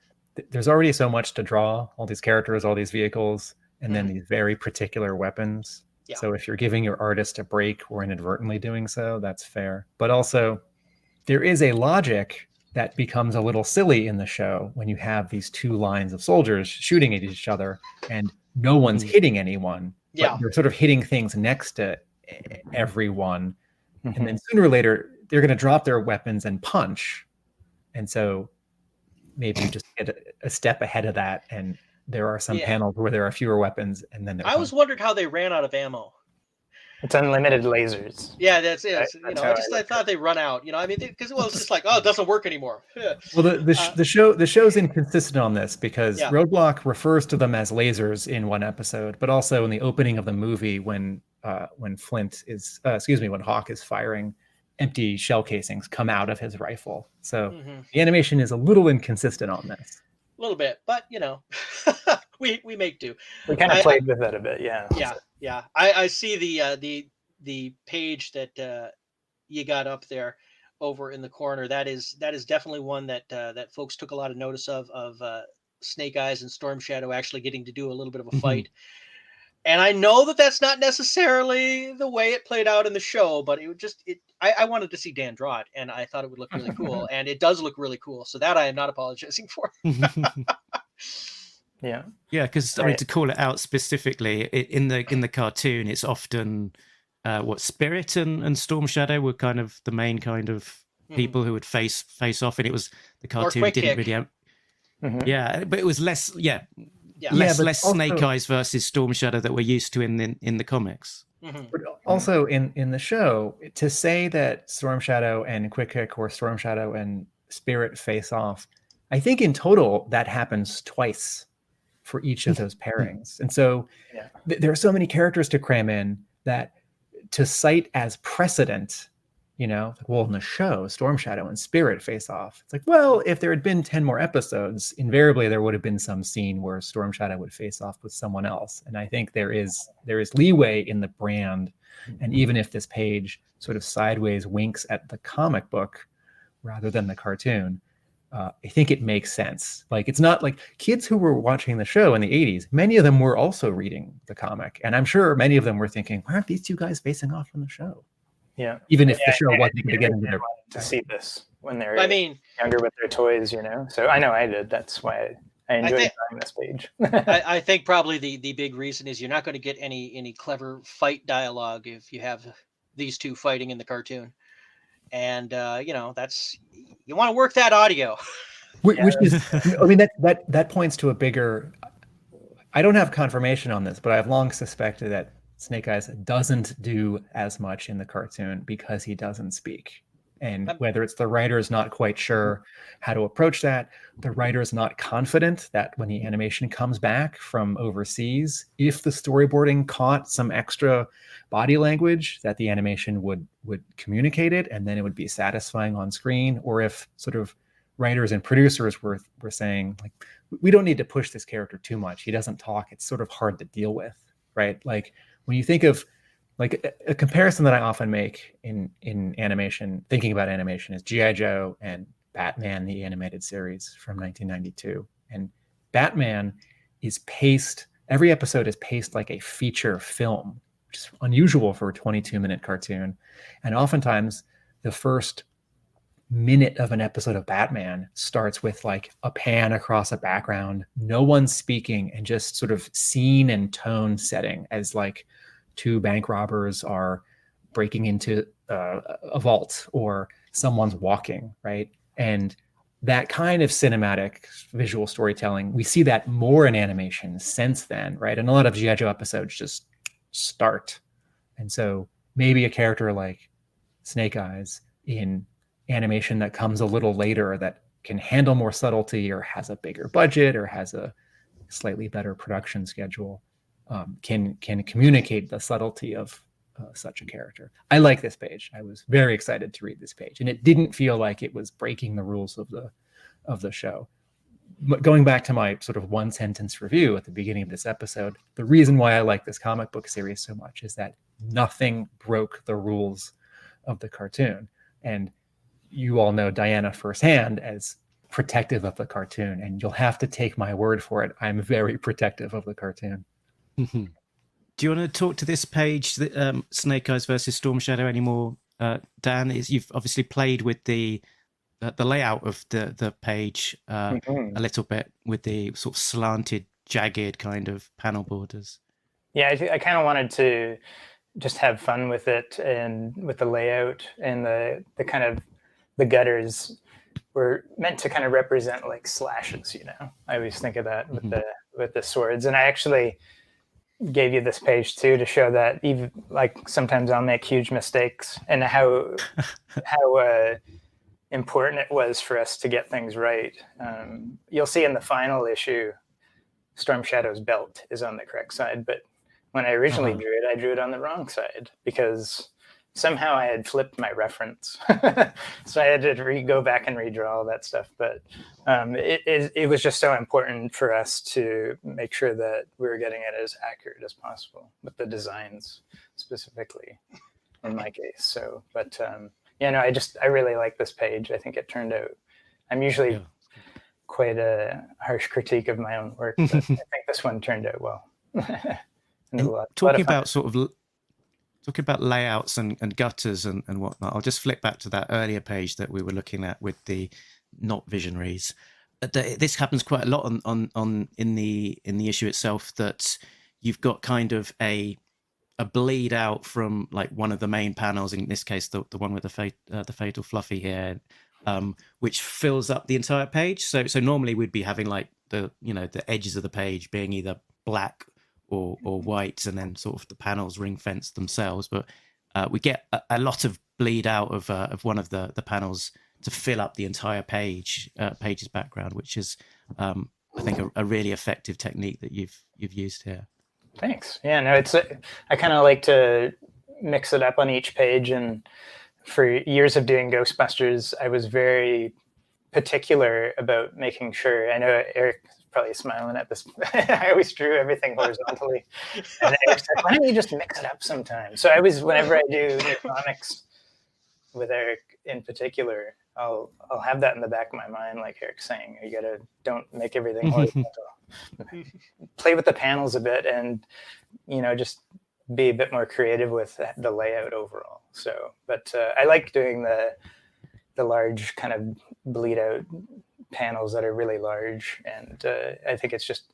Speaker 8: there's already so much to draw, all these characters, all these vehicles, and then these very particular weapons. Yeah. So if you're giving your artist a break or inadvertently doing so, that's fair. But also, there is a logic that becomes a little silly in the show when you have these two lines of soldiers shooting at each other and no one's hitting anyone.
Speaker 5: Yeah.
Speaker 8: They're sort of hitting things next to everyone. And then sooner or later, they're going to drop their weapons and punch. And so maybe you just get a step ahead of that. And there are some panels where there are fewer weapons. And then
Speaker 5: I always wondered how they ran out of ammo.
Speaker 7: It's unlimited lasers.
Speaker 5: Yeah, that's it.
Speaker 7: That's
Speaker 5: You know,
Speaker 7: how
Speaker 5: I thought they run out. You know, I mean, because well, it's just like, oh, it doesn't work anymore.
Speaker 8: Well, the show's inconsistent on this because
Speaker 5: Yeah.
Speaker 8: Roadblock refers to them as lasers in one episode, but also in the opening of the movie when when Hawk is firing, empty shell casings come out of his rifle. So the animation is a little inconsistent on this.
Speaker 5: A little bit, but you know, we make do.
Speaker 7: We kind of played with that a bit, yeah.
Speaker 5: Yeah. I see the page that you got up there over in the corner. That is definitely one that that folks took a lot of notice of Snake Eyes and Storm Shadow actually getting to do a little bit of a fight. And I know that that's not necessarily the way it played out in the show, but I wanted to see Dan draw it, and I thought it would look really cool, and it does look really cool. So that I am not apologizing for.
Speaker 7: Yeah,
Speaker 4: because I mean, to call it out specifically in the cartoon, it's often what Spirit and Storm Shadow were kind of the main kind of people who would face off, and it was the cartoon didn't really. Yeah, but it was less. Less Snake Eyes versus Storm Shadow that we're used to in the comics.
Speaker 8: But also in the show, to say that Storm Shadow and Quick Kick or Storm Shadow and Spirit face off, I think in total that happens twice for each of those pairings. And so there are so many characters to cram in that to cite as precedent, you know, like, well, in the show, Storm Shadow and Spirit face off. It's like, well, if there had been 10 more episodes, invariably there would have been some scene where Storm Shadow would face off with someone else. And I think there is leeway in the brand. And even if this page sort of sideways winks at the comic book rather than the cartoon, I think it makes sense. Like, it's not like kids who were watching the show in the 80s, many of them were also reading the comic. And I'm sure many of them were thinking, why aren't these two guys facing off in the show?
Speaker 7: Yeah.
Speaker 8: Even if the show wasn't going to get into
Speaker 7: to see this when they're
Speaker 5: younger
Speaker 7: with their toys, you know. So I know I did. That's why I enjoyed drawing this page.
Speaker 5: I think probably the big reason is you're not going to get any clever fight dialogue if you have these two fighting in the cartoon. And you know, you want to work that audio.
Speaker 8: Which is, I mean, that points to a bigger. I don't have confirmation on this, but I've long suspected that Snake Eyes doesn't do as much in the cartoon because he doesn't speak. And whether it's the writer's not quite sure how to approach that, the writer's not confident that when the animation comes back from overseas, if the storyboarding caught some extra body language, that the animation would communicate it and then it would be satisfying on screen, or if sort of writers and producers were saying, like, we don't need to push this character too much. He doesn't talk. It's sort of hard to deal with, right? Like, when you think of like a comparison that I often make in animation, thinking about animation, is G.I. Joe and Batman, the animated series from 1992. And Batman is paced, every episode is paced like a feature film, which is unusual for a 22-minute cartoon. And oftentimes the first minute of an episode of Batman starts with like a pan across a background, no one's speaking, and just sort of scene and tone setting as like two bank robbers are breaking into a vault or someone's walking, right? And that kind of cinematic visual storytelling, we see that more in animation since then, right? And a lot of G.I. Joe episodes just start. And so maybe a character like Snake Eyes in animation that comes a little later that can handle more subtlety or has a bigger budget or has a slightly better production schedule can communicate the subtlety of such a character. I like this page. I was very excited to read this page, and it didn't feel like it was breaking the rules of the show. But going back to my sort of one sentence review at the beginning of this episode, the reason why I like this comic book series so much is that nothing broke the rules of the cartoon. And you all know Diana firsthand as protective of the cartoon, and you'll have to take my word for it. I'm very protective of the cartoon.
Speaker 4: Do you want to talk to this page, Snake Eyes versus Storm Shadow, anymore, Dan? You've obviously played with the layout of the page a little bit with the sort of slanted, jagged kind of panel borders.
Speaker 7: Yeah, I kind of wanted to just have fun with it and with the layout, and the kind of the gutters were meant to kind of represent like slashes, you know. I always think of that with the swords, and I actually gave you this page too to show that even like sometimes I'll make huge mistakes, and how important it was for us to get things right. You'll see in the final issue, Storm Shadow's belt is on the correct side, but when I originally drew it, I drew it on the wrong side because somehow I had flipped my reference. So I had to go back and redraw all that stuff. But it was just so important for us to make sure that we were getting it as accurate as possible with the designs specifically in my case. So, but I really like this page. I think it turned out, I'm usually quite a harsh critique of my own work, but I think this one turned out well.
Speaker 4: Talking about layouts and gutters and whatnot, I'll just flip back to that earlier page that we were looking at with the not visionaries. This happens quite a lot on in the issue itself, that you've got kind of a bleed out from like one of the main panels, in this case the one with the fatal fluffy here, which fills up the entire page. So normally we'd be having like the edges of the page being either black or white, and then sort of the panels ring fence themselves. But we get a lot of bleed out of one of the panels to fill up the entire page's background, which is I think a really effective technique that you've used here.
Speaker 7: Thanks. Yeah, no, I kind of like to mix it up on each page, and for years of doing Ghostbusters, I was very particular about making sure. I know Erik probably smiling at this. I always drew everything horizontally, and Erik said, "Why don't you just mix it up sometime?" So whenever I do new comics with Erik in particular, I'll have that in the back of my mind, like Erik's saying, don't make everything horizontal. Play with the panels a bit, and just be a bit more creative with the layout overall. So, but I like doing the large kind of bleed out panels that are really large, and I think it's just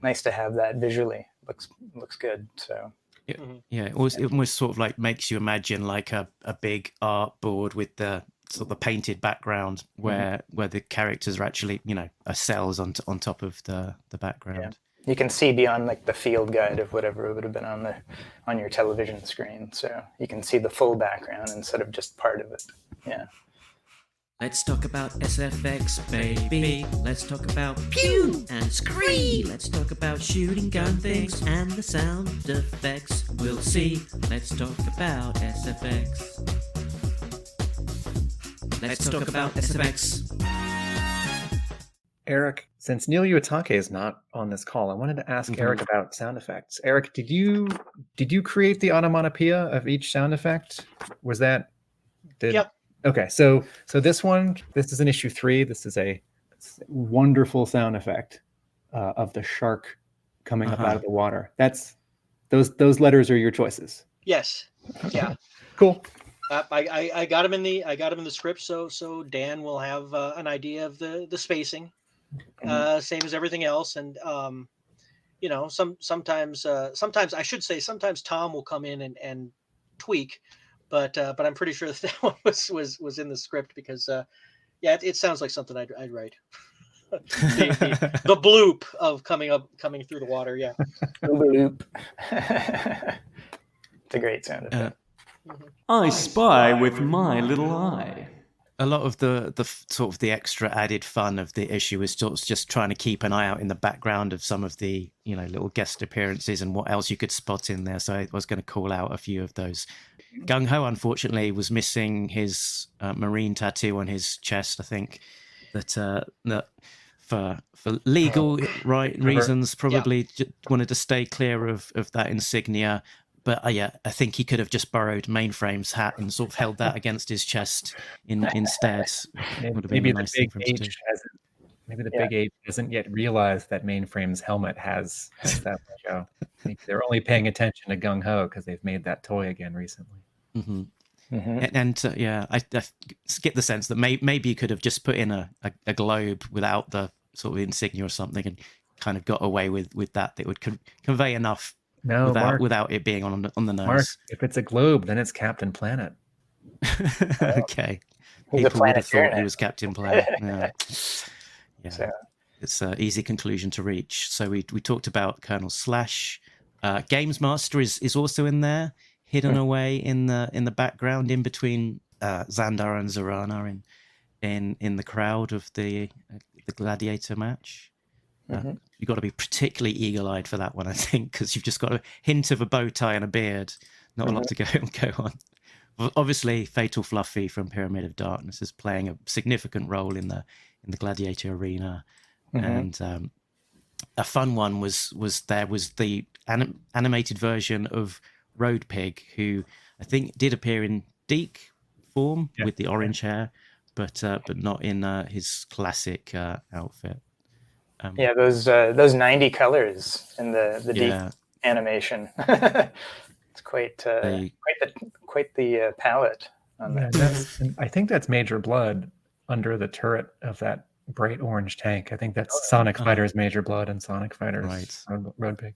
Speaker 7: nice to have that visually. Looks good. So
Speaker 4: it almost sort of like makes you imagine like a big art board with the sort of the painted background where the characters are actually are cells on top of the background.
Speaker 7: You can see beyond like the field guide of whatever it would have been on your television screen, so you can see the full background instead of just part of it. Yeah.
Speaker 2: Let's talk about SFX, baby. Let's talk about pew and scree. Let's talk about shooting gun things and the sound effects. We'll see. Let's talk about SFX. Let's talk about SFX.
Speaker 8: Erik, since Neil Uetake is not on this call, I wanted to ask Erik about sound effects. Erik, did you create the onomatopoeia of each sound effect? Was that?
Speaker 5: Yep.
Speaker 8: Okay, so this is an issue 3. This is a wonderful sound effect of the shark coming up out of the water. That's those letters are your choices.
Speaker 5: Yes. Yeah.
Speaker 8: Cool.
Speaker 5: I got him in the script, so Dan will have an idea of the spacing, same as everything else, and sometimes I should say sometimes Tom will come in and tweak. But I'm pretty sure that one was in the script because it sounds like something I'd write. the bloop of coming through the water, yeah.
Speaker 7: The bloop. It's a great sound effect.
Speaker 2: I spy with my little eye.
Speaker 4: A lot of the sort of the extra added fun of the issue is just trying to keep an eye out in the background of some of the little guest appearances and what else you could spot in there. So I was going to call out a few of those. Gung Ho, unfortunately, was missing his marine tattoo on his chest. I think that for legal reasons, probably wanted to stay clear of that insignia. But I think he could have just borrowed Mainframe's hat and sort of held that against his chest instead.
Speaker 8: Maybe the big age hasn't yet realized that Mainframe's helmet has that logo. They're only paying attention to Gung Ho because they've made that toy again recently.
Speaker 4: And I get the sense that maybe you could have just put in a globe without the sort of insignia or something and kind of got away with that. It would convey enough without it being on the nose.
Speaker 8: Mark, if it's a globe, then it's Captain Planet.
Speaker 4: Okay. People would have thought he was Captain Planet. Yeah. So it's an easy conclusion to reach. So we talked about Colonel Slash, Games Master is also in there, hidden away in the background, in between Xandar and Zorana, in the crowd of the gladiator match. You've got to be particularly eagle-eyed for that one, I think, because you've just got a hint of a bow tie and a beard. Not a lot to go on. Obviously, Fatal Fluffy from Pyramid of Darkness is playing a significant role in the gladiator arena, and a fun one was the animated version of Road Pig, who I think did appear in Deke form with the orange hair, but not in his classic outfit.
Speaker 7: Those 90 colors in the Deke animation. It's quite the palette on that.
Speaker 8: I think that's Major Blood under the turret of that bright orange tank. I think that's Sonic Fighter's Major Blood and Sonic Fighter's Road Pig.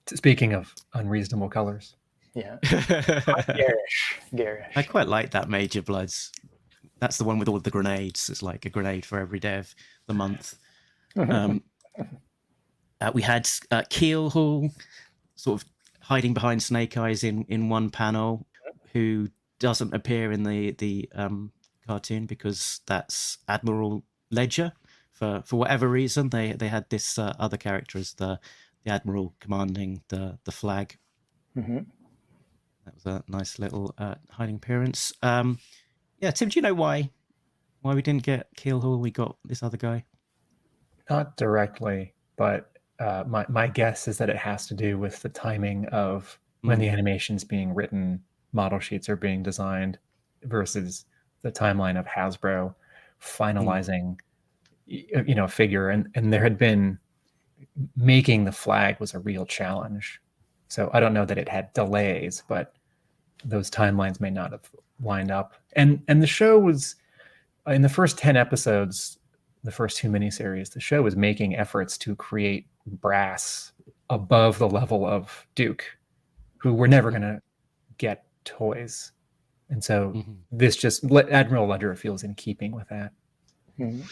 Speaker 8: Speaking of unreasonable colors.
Speaker 7: Yeah. Garish.
Speaker 4: I quite like that Major Bloods. That's the one with all the grenades. It's like a grenade for every day of the month. We had Keelhaul sort of hiding behind Snake Eyes in one panel, who doesn't appear in the cartoon because that's Admiral Ledger. For whatever reason, they had this other character as the Admiral commanding the flag. That was a nice little hiding appearance. Tim, do you know why we didn't get Keelhaul? We got this other guy.
Speaker 8: Not directly, but my guess is that it has to do with the timing of when the animation's being written, model sheets are being designed, versus the timeline of Hasbro finalizing, a figure. And there had been, making the flag was a real challenge. So I don't know that it had delays, but those timelines may not have lined up. And the show was, in the first 10 episodes, the first 2 miniseries, the show was making efforts to create brass above the level of Duke, who were never going to get toys. And so this just, Admiral Ledger feels in keeping with that.
Speaker 4: And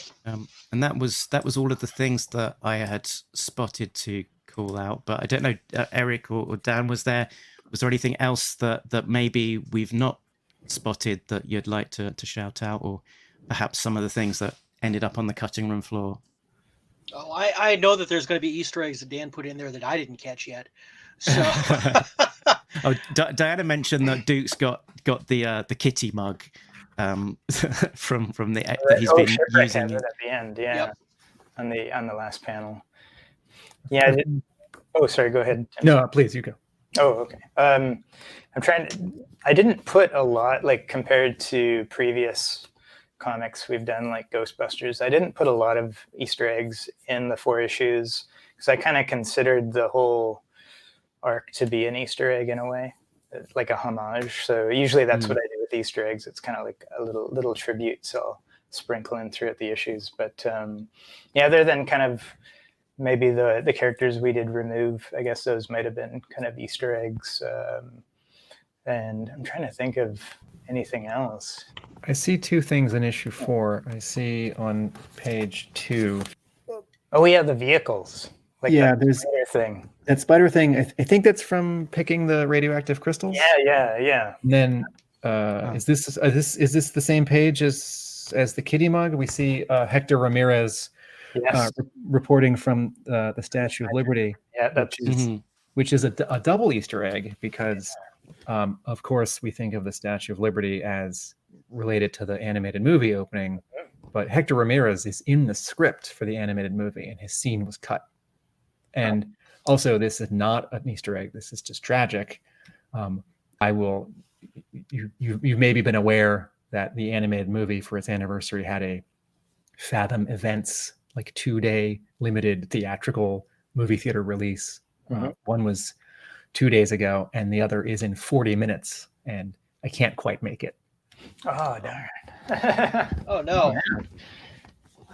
Speaker 4: that was all of the things that I had spotted to call out. But I don't know, Erik or Dan, was there anything else that maybe we've not spotted that you'd like to shout out, or perhaps some of the things that ended up on the cutting room floor?
Speaker 5: Oh, I know that there's going to be Easter eggs that Dan put in there that I didn't catch yet. So,
Speaker 4: Diana mentioned that Duke's got the kitty mug from the that he's been using
Speaker 7: at the end, on the last panel. Yeah. Oh, sorry. Go ahead, Tim.
Speaker 8: No, please, you go.
Speaker 7: Oh, okay. I didn't put a lot, like, compared to previous comics we've done, like Ghostbusters. I didn't put a lot of Easter eggs in the 4 issues because I kind of considered the whole arc to be an Easter egg in a way, like a homage. So usually that's what I do with Easter eggs. It's kind of like a little tribute, so I'll sprinkle in throughout the issues. But other than kind of maybe the characters we did remove, I guess those might have been kind of Easter eggs. And I'm trying to think of anything else.
Speaker 8: I see 2 things in issue 4. I see on page 2.
Speaker 7: Oh yeah, the vehicles. Like
Speaker 8: there's
Speaker 7: spider thing.
Speaker 8: That spider thing. I think that's from picking the radioactive crystals.
Speaker 7: Yeah.
Speaker 8: And then is this the same page as the kitty mug? We see Hector Ramirez reporting from the Statue of Liberty.
Speaker 7: Yeah,
Speaker 8: which is a double Easter egg because, of course, we think of the Statue of Liberty as related to the animated movie opening, but Hector Ramirez is in the script for the animated movie, and his scene was cut. And also, this is not an Easter egg. This is just tragic. You've maybe been aware that the animated movie for its anniversary had a Fathom Events, like 2-day limited theatrical movie theater release. One was 2 days ago, and the other is in 40 minutes, and I can't quite make it.
Speaker 7: Oh, darn.
Speaker 5: Oh, no.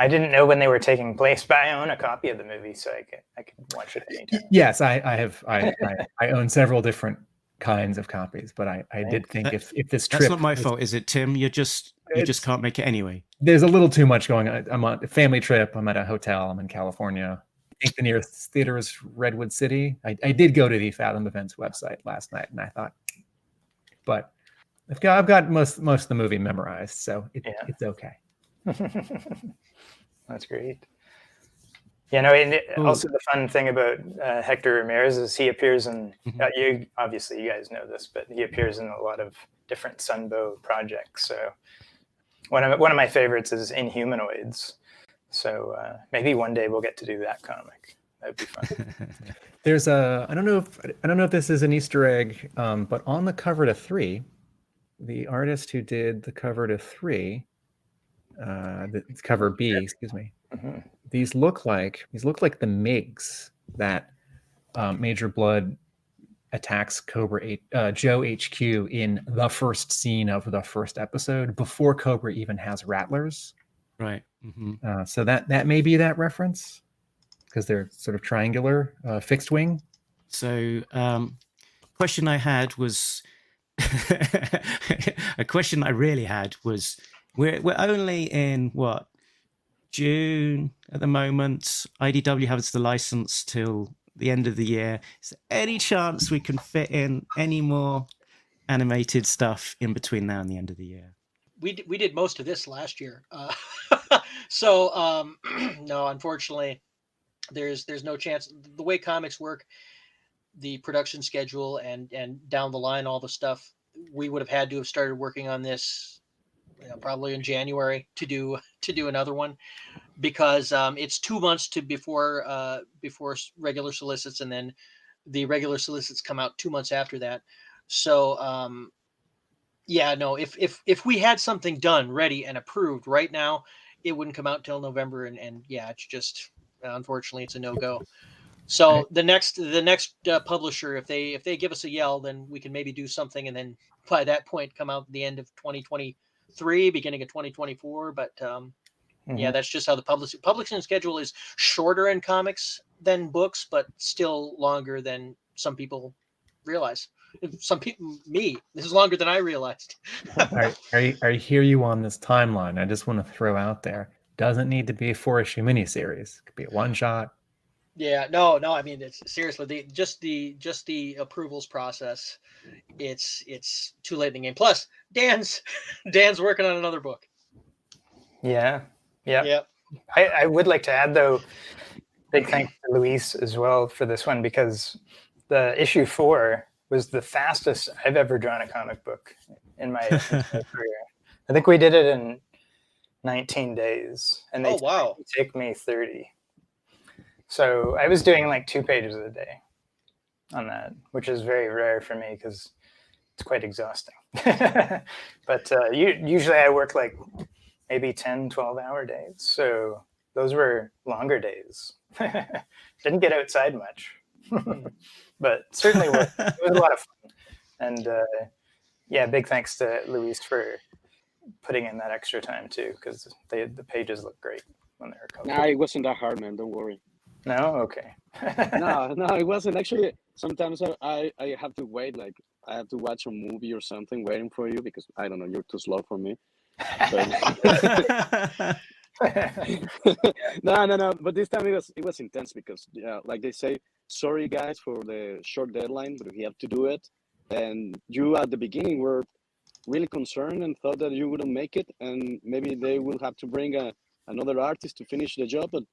Speaker 7: I didn't know when they were taking place, but I own a copy of the movie, so I can watch it anytime.
Speaker 8: Yes, I have. I own several different kinds of copies, but I did think if this trip...
Speaker 4: That's not my fault, is it, Tim? You just can't make it anyway.
Speaker 8: There's a little too much going on. I'm on a family trip. I'm at a hotel. I'm in California. think the nearest theater is Redwood City. I did go to the Fathom Events website last night, and I thought, but I've got most of the movie memorized, so it's okay.
Speaker 7: That's great. You know, and also the fun thing about Hector Ramirez is he appears in, you guys know this, but he appears in a lot of different Sunbow projects. So one of my favorites is Inhumanoids. So maybe one day we'll get to do that comic. That'd be fun.
Speaker 8: There's I don't know if this is an Easter egg, but on the cover to 3, the artist who did the cover to 3, the cover B, excuse me. These look like the MiGs that Major Blood attacks Cobra Joe HQ in the first scene of the first episode before Cobra even has rattlers.
Speaker 4: Right.
Speaker 8: So that may be that reference because they're sort of triangular, fixed wing.
Speaker 4: So, question I had was a question I really had was we're only in what, June at the moment. IDW has the license till the end of the year. Is there any chance we can fit in any more animated stuff in between now and the end of the year?
Speaker 5: We did most of this last year, so no, unfortunately, there's no chance. The way comics work, the production schedule and down the line, all the stuff, we would have had to have started working on this probably in January to do another one, because it's 2 months to before regular solicits, and then the regular solicits come out 2 months after that. So if we had something done, ready and approved right now, it wouldn't come out till November, and it's just, unfortunately, it's a no-go. So the next publisher, if they give us a yell, then we can maybe do something, and then by that point come out at the end of 2023, beginning of 2024. But that's just how the publishing schedule is. Shorter in comics than books, but still longer than some people realize. Some people, this is longer than I realized.
Speaker 8: I hear you on this timeline. I just want to throw out there, doesn't need to be a 4-issue miniseries. It could be a one-shot.
Speaker 5: Yeah, no. I mean, it's seriously just the approvals process. It's too late in the game. Plus, Dan's working on another book.
Speaker 7: Yeah. I would like to add, though, big thanks to Luis as well for this one, because the issue 4 was the fastest I've ever drawn a comic book in my career. I think we did it in 19 days, and they take me 30. So I was doing like 2 pages a day on that, which is very rare for me because it's quite exhausting. But usually I work like maybe 10, 12-hour days. So those were longer days. Didn't get outside much, but certainly it was a lot of fun. And big thanks to Luis for putting in that extra time too, because the pages look great when they're covered.
Speaker 6: Nah, it wasn't that hard, man. Don't worry.
Speaker 7: No? Okay.
Speaker 6: No, it wasn't. Actually, sometimes I have to wait. Like, I have to watch a movie or something waiting for you because, I don't know, you're too slow for me. No. But this time it was intense because, like they say, sorry, guys, for the short deadline, but we have to do it. And you, at the beginning, were really concerned and thought that you wouldn't make it. And maybe they will have to bring another artist to finish the job. But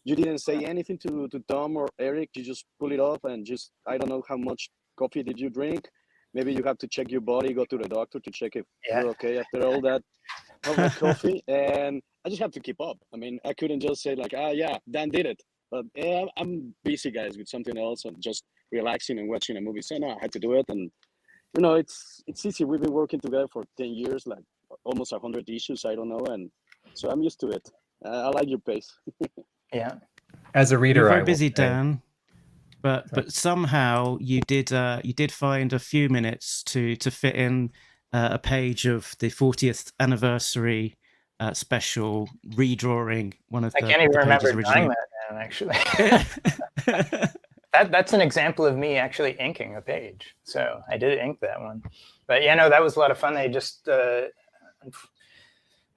Speaker 6: you didn't say anything to Tom or Erik. You just pull it off and just, I don't know how much coffee did you drink. Maybe you have to check your body, go to the doctor to check if you're okay after all that coffee. And I just have to keep up. I mean, I couldn't just say like, Dan did it. But I'm busy, guys, with something else and just relaxing and watching a movie. So no, I had to do it. And, it's easy. We've been working together for 10 years, like almost 100 issues. I don't know. And so I'm used to it. I like your pace.
Speaker 7: Yeah.
Speaker 8: As a reader,
Speaker 4: you're very busy, Dan, but somehow you did find a few minutes to fit in a page of the 40th anniversary special redrawing. One of
Speaker 7: I can't even remember drawing that now, actually. That's an example of me actually inking a page. So I did ink that one. But that was a lot of fun. They just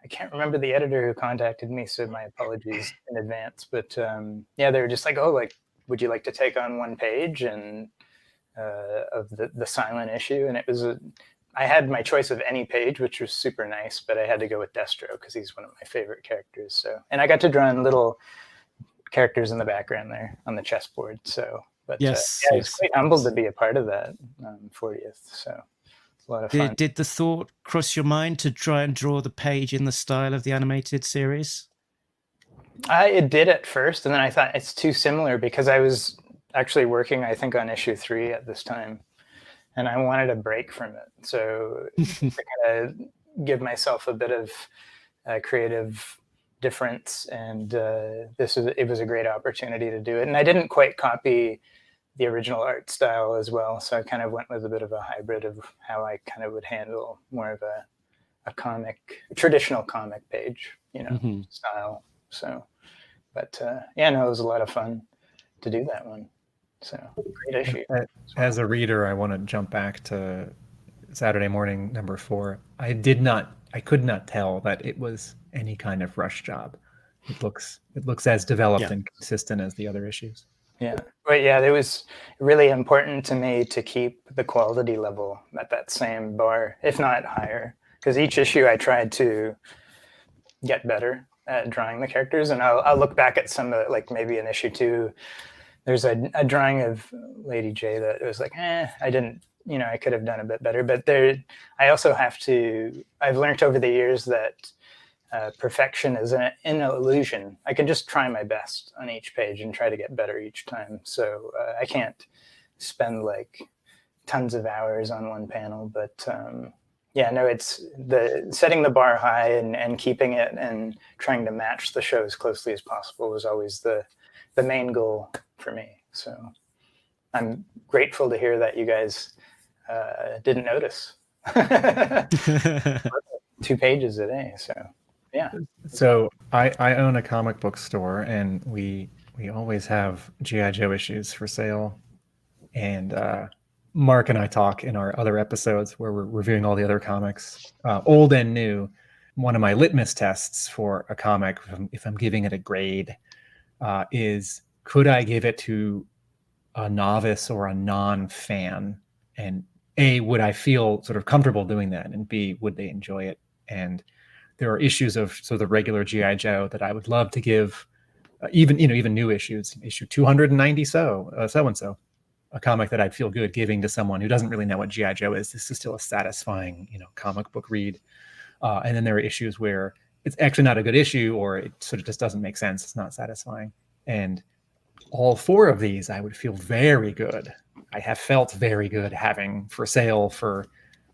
Speaker 7: I can't remember the editor who contacted me, so my apologies in advance. But yeah, they were just like, oh, like, would you like to take on one page and of the silent issue? And it was I had my choice of any page, which was super nice, but I had to go with Destro because he's one of my favorite characters. So, and I got to draw in little characters in the background there on the chessboard. So, but
Speaker 4: Yes,
Speaker 7: yeah, I was quite humbled to be a part of that 40th. So, it's a lot of fun.
Speaker 4: Did the thought cross your mind to try and draw the page in the style of the animated series?
Speaker 7: It did at first, and then I thought it's too similar because I was actually working, I think, on issue 3 at this time, and I wanted a break from it. So to kind of give myself a bit of creative difference, and it was a great opportunity to do it. And I didn't quite copy the original art style as well, so I kind of went with a bit of a hybrid of how I kind of would handle more of a traditional comic page, style. So, but yeah, no, it was a lot of fun to do that one. So great issue.
Speaker 8: As a reader, I want to jump back to Saturday Morning number 4. I could not tell that it was any kind of rush job. It looks as developed and consistent as the other issues.
Speaker 7: Yeah, but yeah, it was really important to me to keep the quality level at that same bar, if not higher, because each issue I tried to get better at drawing the characters. And I'll look back at some of it, like maybe in issue 2, there's a drawing of Lady J that it was like, I didn't, I could have done a bit better. But I also I've learned over the years that perfection is an illusion. I can just try my best on each page and try to get better each time. So I can't spend like tons of hours on one panel, but yeah, no, it's setting the bar high and keeping it and trying to match the show as closely as possible was always the main goal for me. So I'm grateful to hear that you guys didn't notice 2 pages a day. So yeah.
Speaker 8: So I own a comic book store, and we always have G.I. Joe issues for sale. And Mark and I talk in our other episodes where we're reviewing all the other comics, old and new. One of my litmus tests for a comic, if I'm giving it a grade, is could I give it to a novice or a non-fan? And A, would I feel sort of comfortable doing that? And B, would they enjoy it? And there are issues of sort of the regular G.I. Joe that I would love to give, even new issues, issue 290 so-and-so, a comic that I'd feel good giving to someone who doesn't really know what G.I. Joe is. This is still a satisfying, comic book read. And then there are issues where it's actually not a good issue, or it sort of just doesn't make sense. It's not satisfying. And all 4 of these, I would feel very good. I have felt very good having for sale for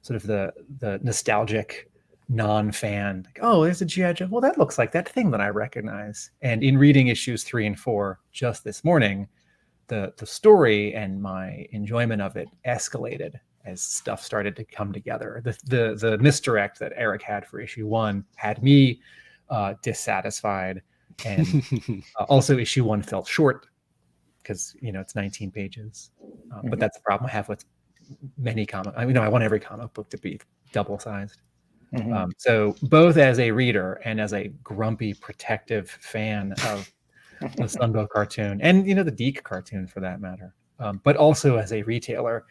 Speaker 8: sort of the nostalgic non-fan. Like, oh, there's a G.I. Joe. Well, that looks like that thing that I recognize. And in reading issues 3 and 4 just this morning, the story and my enjoyment of it escalated as stuff started to come together. The misdirect that Erik had for issue 1 had me dissatisfied, and also issue 1 felt short because it's 19 pages. But that's the problem I have with many comic. I want every comic book to be double-sized. Mm-hmm. So both as a reader and as a grumpy, protective fan of the Sunbow cartoon, and the Deke cartoon for that matter, but also as a retailer,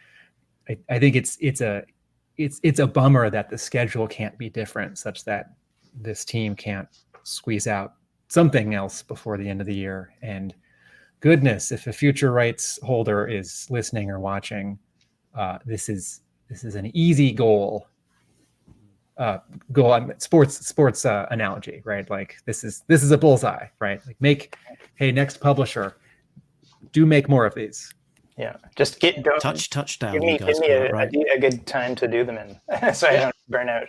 Speaker 8: I think it's a bummer that the schedule can't be different, such that this team can't squeeze out something else before the end of the year. And goodness, if a future rights holder is listening or watching, this is an easy goal. Sports analogy, right? Like this is a bullseye, right? Like next publisher, do make more of these.
Speaker 7: Yeah, just
Speaker 4: touchdown.
Speaker 7: Give me a good time to do them in, so I don't burn out.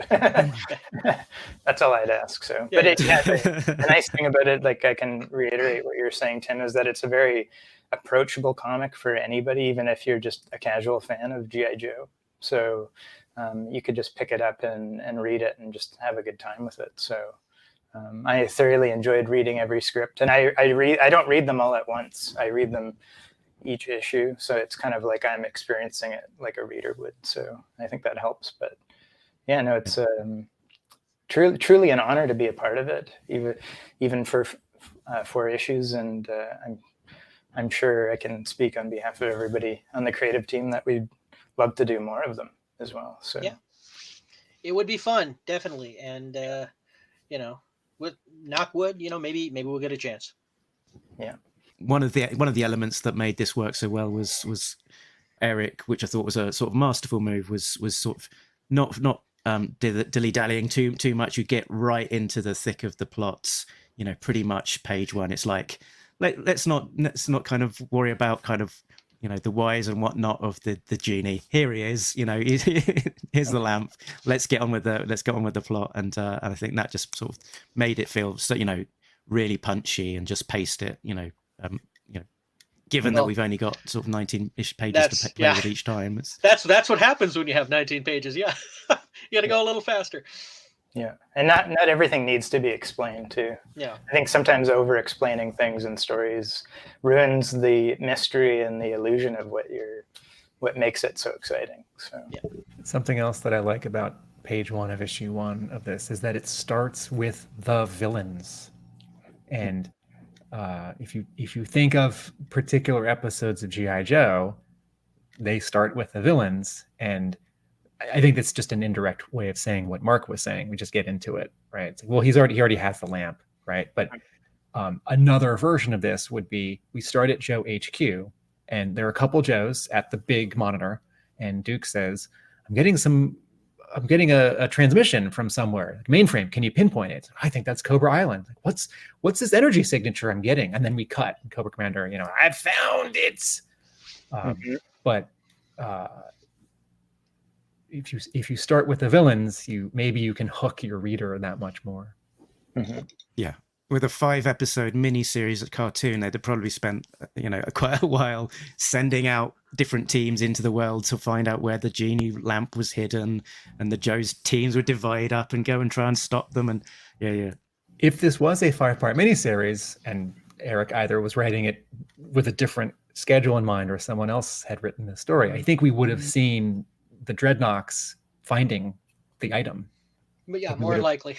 Speaker 7: That's all I'd ask. So, but the nice thing about it, like I can reiterate what you're saying, Tim, is that it's a very approachable comic for anybody, even if you're just a casual fan of G.I. Joe. So you could just pick it up and read it and just have a good time with it. So I thoroughly enjoyed reading every script, and I don't read them all at once. I read them each issue, so it's kind of like I'm experiencing it like a reader would. So I think that helps. But yeah, no, it's truly an honor to be a part of it, even for 4 issues. And I'm sure I can speak on behalf of everybody on the creative team that we'd love to do more of them as well. So
Speaker 5: yeah, it would be fun, definitely. And with knock wood, maybe we'll get a chance.
Speaker 7: Yeah.
Speaker 4: One of the elements that made this work so well was Erik, which I thought was a sort of masterful move, was sort of not dilly-dallying too much. You get right into the thick of the plots, pretty much page 1. It's like, let's not kind of worry about kind of, the whys and whatnot of the genie. Here he is, here's the lamp. Let's get on with the plot. And I think that just sort of made it feel so, really punchy, and just paced it, given that we've only got sort of 19-ish pages to play with each time.
Speaker 5: That's what happens when you have 19 pages. Yeah, you got to go a little faster.
Speaker 7: Yeah, and not everything needs to be explained too.
Speaker 5: Yeah,
Speaker 7: I think sometimes over-explaining things in stories ruins the mystery and the illusion of what makes it so exciting. So
Speaker 5: yeah.
Speaker 8: Something else that I like about page 1 of issue 1 of this is that it starts with the villains, and if you think of particular episodes of G.I. Joe, they start with the villains, and I think that's just an indirect way of saying what Mark was saying. We just get into it, right? It's like, well, he already has the lamp, right? But another version of this would be, we start at Joe HQ, and there are a couple Joes at the big monitor, and Duke says, I'm getting a transmission from somewhere, like mainframe. Can you pinpoint it? I think that's Cobra Island. Like, what's this energy signature I'm getting? And then we cut, and Cobra Commander, I found it. But if you start with the villains, maybe you can hook your reader that much more.
Speaker 4: Yeah. With a 5-episode mini-series at Cartoon, they'd probably spent, quite a while sending out different teams into the world to find out where the genie lamp was hidden, and the Joe's teams would divide up and go and try and stop them. And yeah.
Speaker 8: If this was a 5-part miniseries, and Erik either was writing it with a different schedule in mind, or someone else had written the story, I think we would have seen the Dreadnoks finding the item.
Speaker 5: But yeah, more likely.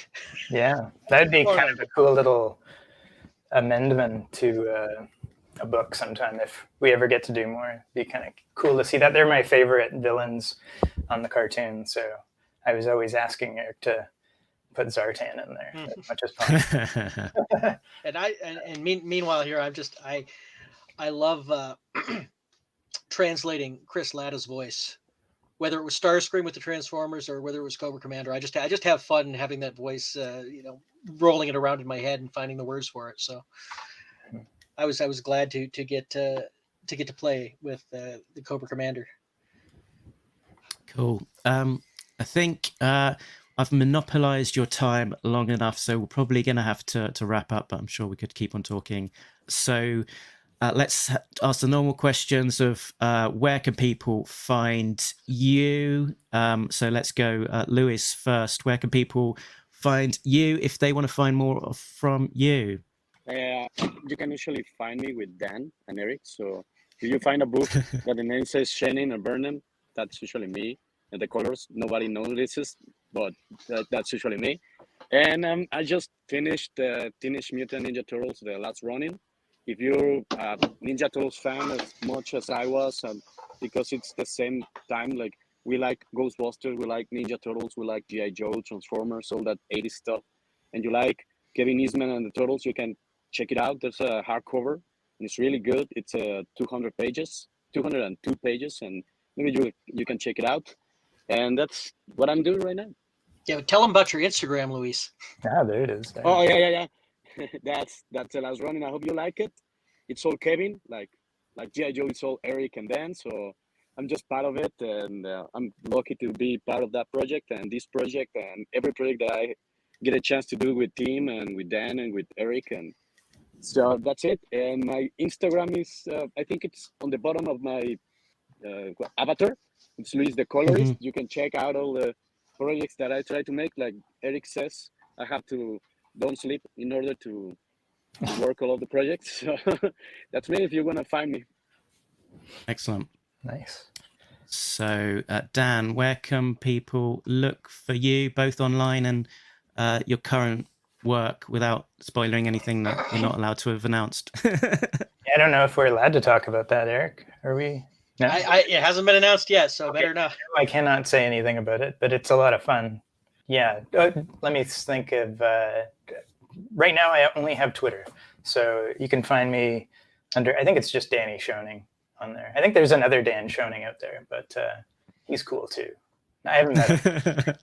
Speaker 7: Yeah, that'd be kind of a cool little amendment to a book sometime if we ever get to do more. It'd be kind of cool to see that. They're my favorite villains on the cartoon, so I was always asking Erik to put Zartan in there as much as possible.
Speaker 5: and meanwhile here, I love translating Chris Latta's voice. Whether it was Starscream with the Transformers or whether it was Cobra Commander, I just have fun having that voice, rolling it around in my head and finding the words for it. So I was glad to get to play with the Cobra Commander.
Speaker 4: Cool. I think I've monopolized your time long enough, so we're probably going to have to wrap up, but I'm sure we could keep on talking. So let's ask the normal questions of where can people find you? So let's go, Lewis first. Where can people find you if they want to find more from you?
Speaker 6: You can usually find me with Dan and Erik. So if you find a book that the name says Schoening or Burnham, that's usually me. And the colors, nobody notices, but that's usually me. And I just finished Teenage Mutant Ninja Turtles, the last running. If you're a Ninja Turtles fan as much as I was, because it's the same time, like we like Ghostbusters, we like Ninja Turtles, we like G.I. Joe, Transformers, all that 80s stuff, and you like Kevin Eastman and the Turtles, you can check it out. There's a hardcover, and it's really good. It's 202 pages, and maybe you can check it out. And that's what I'm doing right now.
Speaker 5: Yeah, tell them about your Instagram, Luis.
Speaker 7: Ah, there it is.
Speaker 6: Oh, yeah. That's the last running. I hope you like it. It's all Kevin, like G.I. Joe, it's all Erik and Dan. So I'm just part of it, and I'm lucky to be part of that project and this project and every project that I get a chance to do with Tim and with Dan and with Erik. And so that's it. And my Instagram is, I think it's on the bottom of my avatar. It's Luis the Colourist. You can check out all the projects that I try to make. Like Erik says, I have to don't sleep in order to work all of the projects. So that's me if you want to find me.
Speaker 4: Excellent.
Speaker 7: Nice.
Speaker 4: So Dan, where can people look for you both online and your current work without spoiling anything that you're not allowed to have announced?
Speaker 7: I don't know if we're allowed to talk about that, Eric. Are we? No?
Speaker 5: It hasn't been announced yet, so better not.
Speaker 7: I cannot say anything about it, but it's a lot of fun. Yeah. Let me think of... right now, I only have Twitter. So you can find me under... I think it's just Danny Schoening on there. I think there's another Dan Schoening out there, but he's cool too. I haven't met him.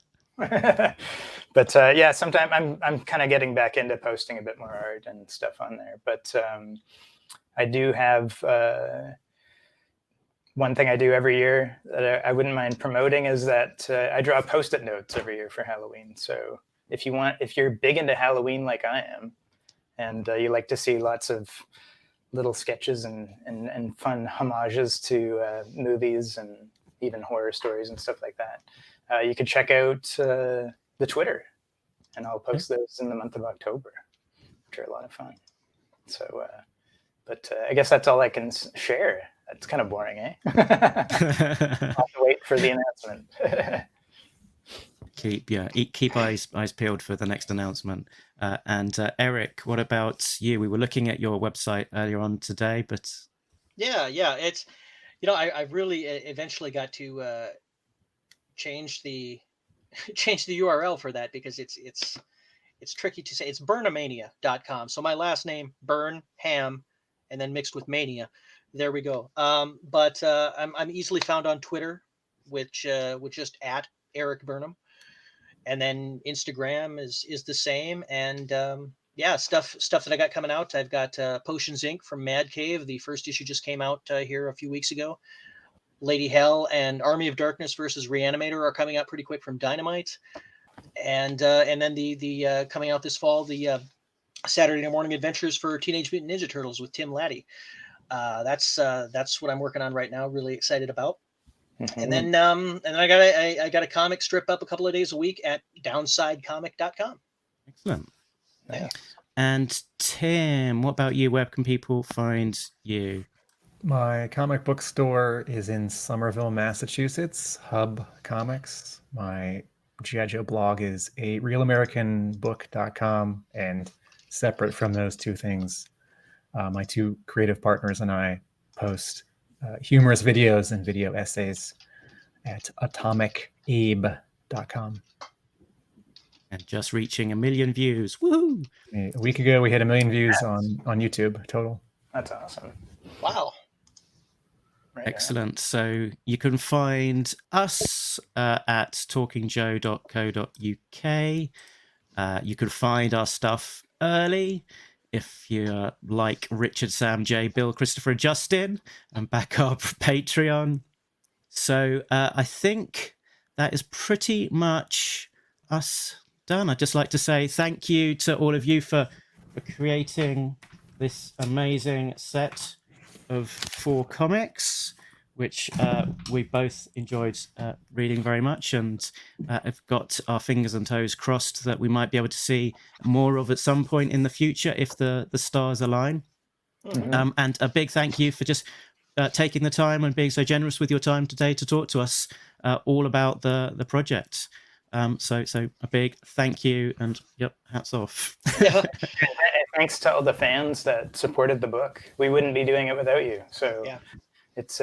Speaker 7: But yeah, sometime I'm kind of getting back into posting a bit more art and stuff on there. But I do have one thing I do every year that I wouldn't mind promoting is that I draw Post-it notes every year for Halloween. So if you're big into Halloween like I am, and you like to see lots of little sketches and fun homages to movies and even horror stories and stuff like that, you could check out the Twitter, and I'll post those in the month of October, which are a lot of fun. So, but I guess that's all I can share. That's kind of boring, eh? I'll have to wait for the announcement.
Speaker 4: Keep eyes peeled for the next announcement. And Erik, what about you? We were looking at your website earlier on today, but
Speaker 5: yeah, it's I really eventually got to change the URL for that because it's tricky to say. It's burnhamania.com. So my last name, Burnham, and then mixed with mania. There we go. But I'm easily found on Twitter, which just at Erik Burnham. And then Instagram is the same. And stuff that I got coming out. I've got Potions Inc. from Mad Cave. The first issue just came out here a few weeks ago. Lady Hell and Army of Darkness versus Reanimator are coming out pretty quick from Dynamite. And then the coming out this fall, the Saturday Morning Adventures for Teenage Mutant Ninja Turtles with Tim Laddie. That's what I'm working on right now. Really excited about. Mm-hmm. And then I got a comic strip up a couple of days a week at downsidecomic.com.
Speaker 4: Excellent.
Speaker 5: Yeah.
Speaker 4: And Tim, what about you? Where can people find you?
Speaker 8: My comic book store is in Somerville, Massachusetts, Hub Comics. My G.I. Joe blog is a realamericanbook.com, and separate from those two things, my two creative partners and I post humorous videos and video essays at atomicabe.com.
Speaker 4: And just reaching 1 million views. Woohoo!
Speaker 8: A week ago, we had 1 million views on YouTube total.
Speaker 7: That's awesome.
Speaker 5: Wow.
Speaker 7: Right.
Speaker 4: Excellent. So you can find us at talkingjoe.co.uk. You can find our stuff early if you like Richard, Sam, Jay, Bill, Christopher, and Justin, and back up Patreon. So I think that is pretty much us done. I'd just like to say thank you to all of you for creating this amazing set of 4 comics, which we both enjoyed reading very much, and have got our fingers and toes crossed that we might be able to see more of at some point in the future if the stars align. Mm-hmm. And a big thank you for just taking the time and being so generous with your time today to talk to us all about the project. So a big thank you, and hats off.
Speaker 5: Yeah.
Speaker 7: Thanks to all the fans that supported the book. We wouldn't be doing it without you. So
Speaker 5: yeah.
Speaker 7: It's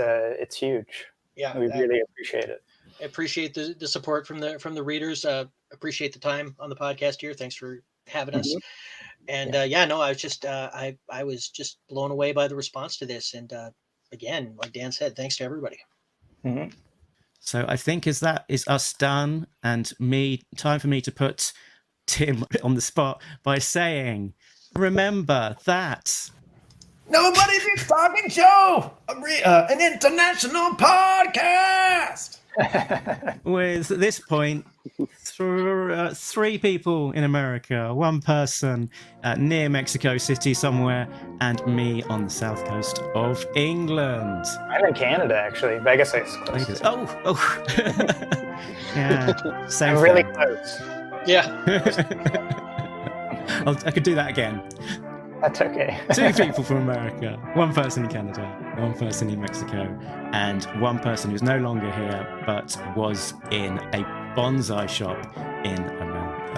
Speaker 7: huge.
Speaker 5: Yeah,
Speaker 7: we really appreciate it.
Speaker 5: I appreciate the support from the readers. Appreciate the time on the podcast here. Thanks for having us. And I was just I was just blown away by the response to this. And again, like Dan said, thanks to everybody.
Speaker 7: Mm-hmm.
Speaker 4: So I think that is us done, and time for me to put Tim on the spot by saying, remember that
Speaker 3: nobody beats Talking Joe, an international podcast.
Speaker 4: With at this point 3 people in America, 1 person near Mexico City somewhere, and me on the south coast of England.
Speaker 7: I'm in Canada, actually, but I guess it's close.
Speaker 4: Oh. Yeah, same.
Speaker 7: I'm really close.
Speaker 5: Yeah.
Speaker 4: I could do that again.
Speaker 7: That's okay.
Speaker 4: 2 people from America, 1 person in Canada, 1 person in Mexico, and 1 person who's no longer here but was in a bonsai shop in America.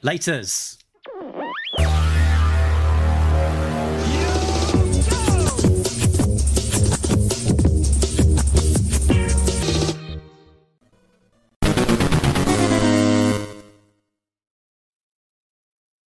Speaker 4: Laters.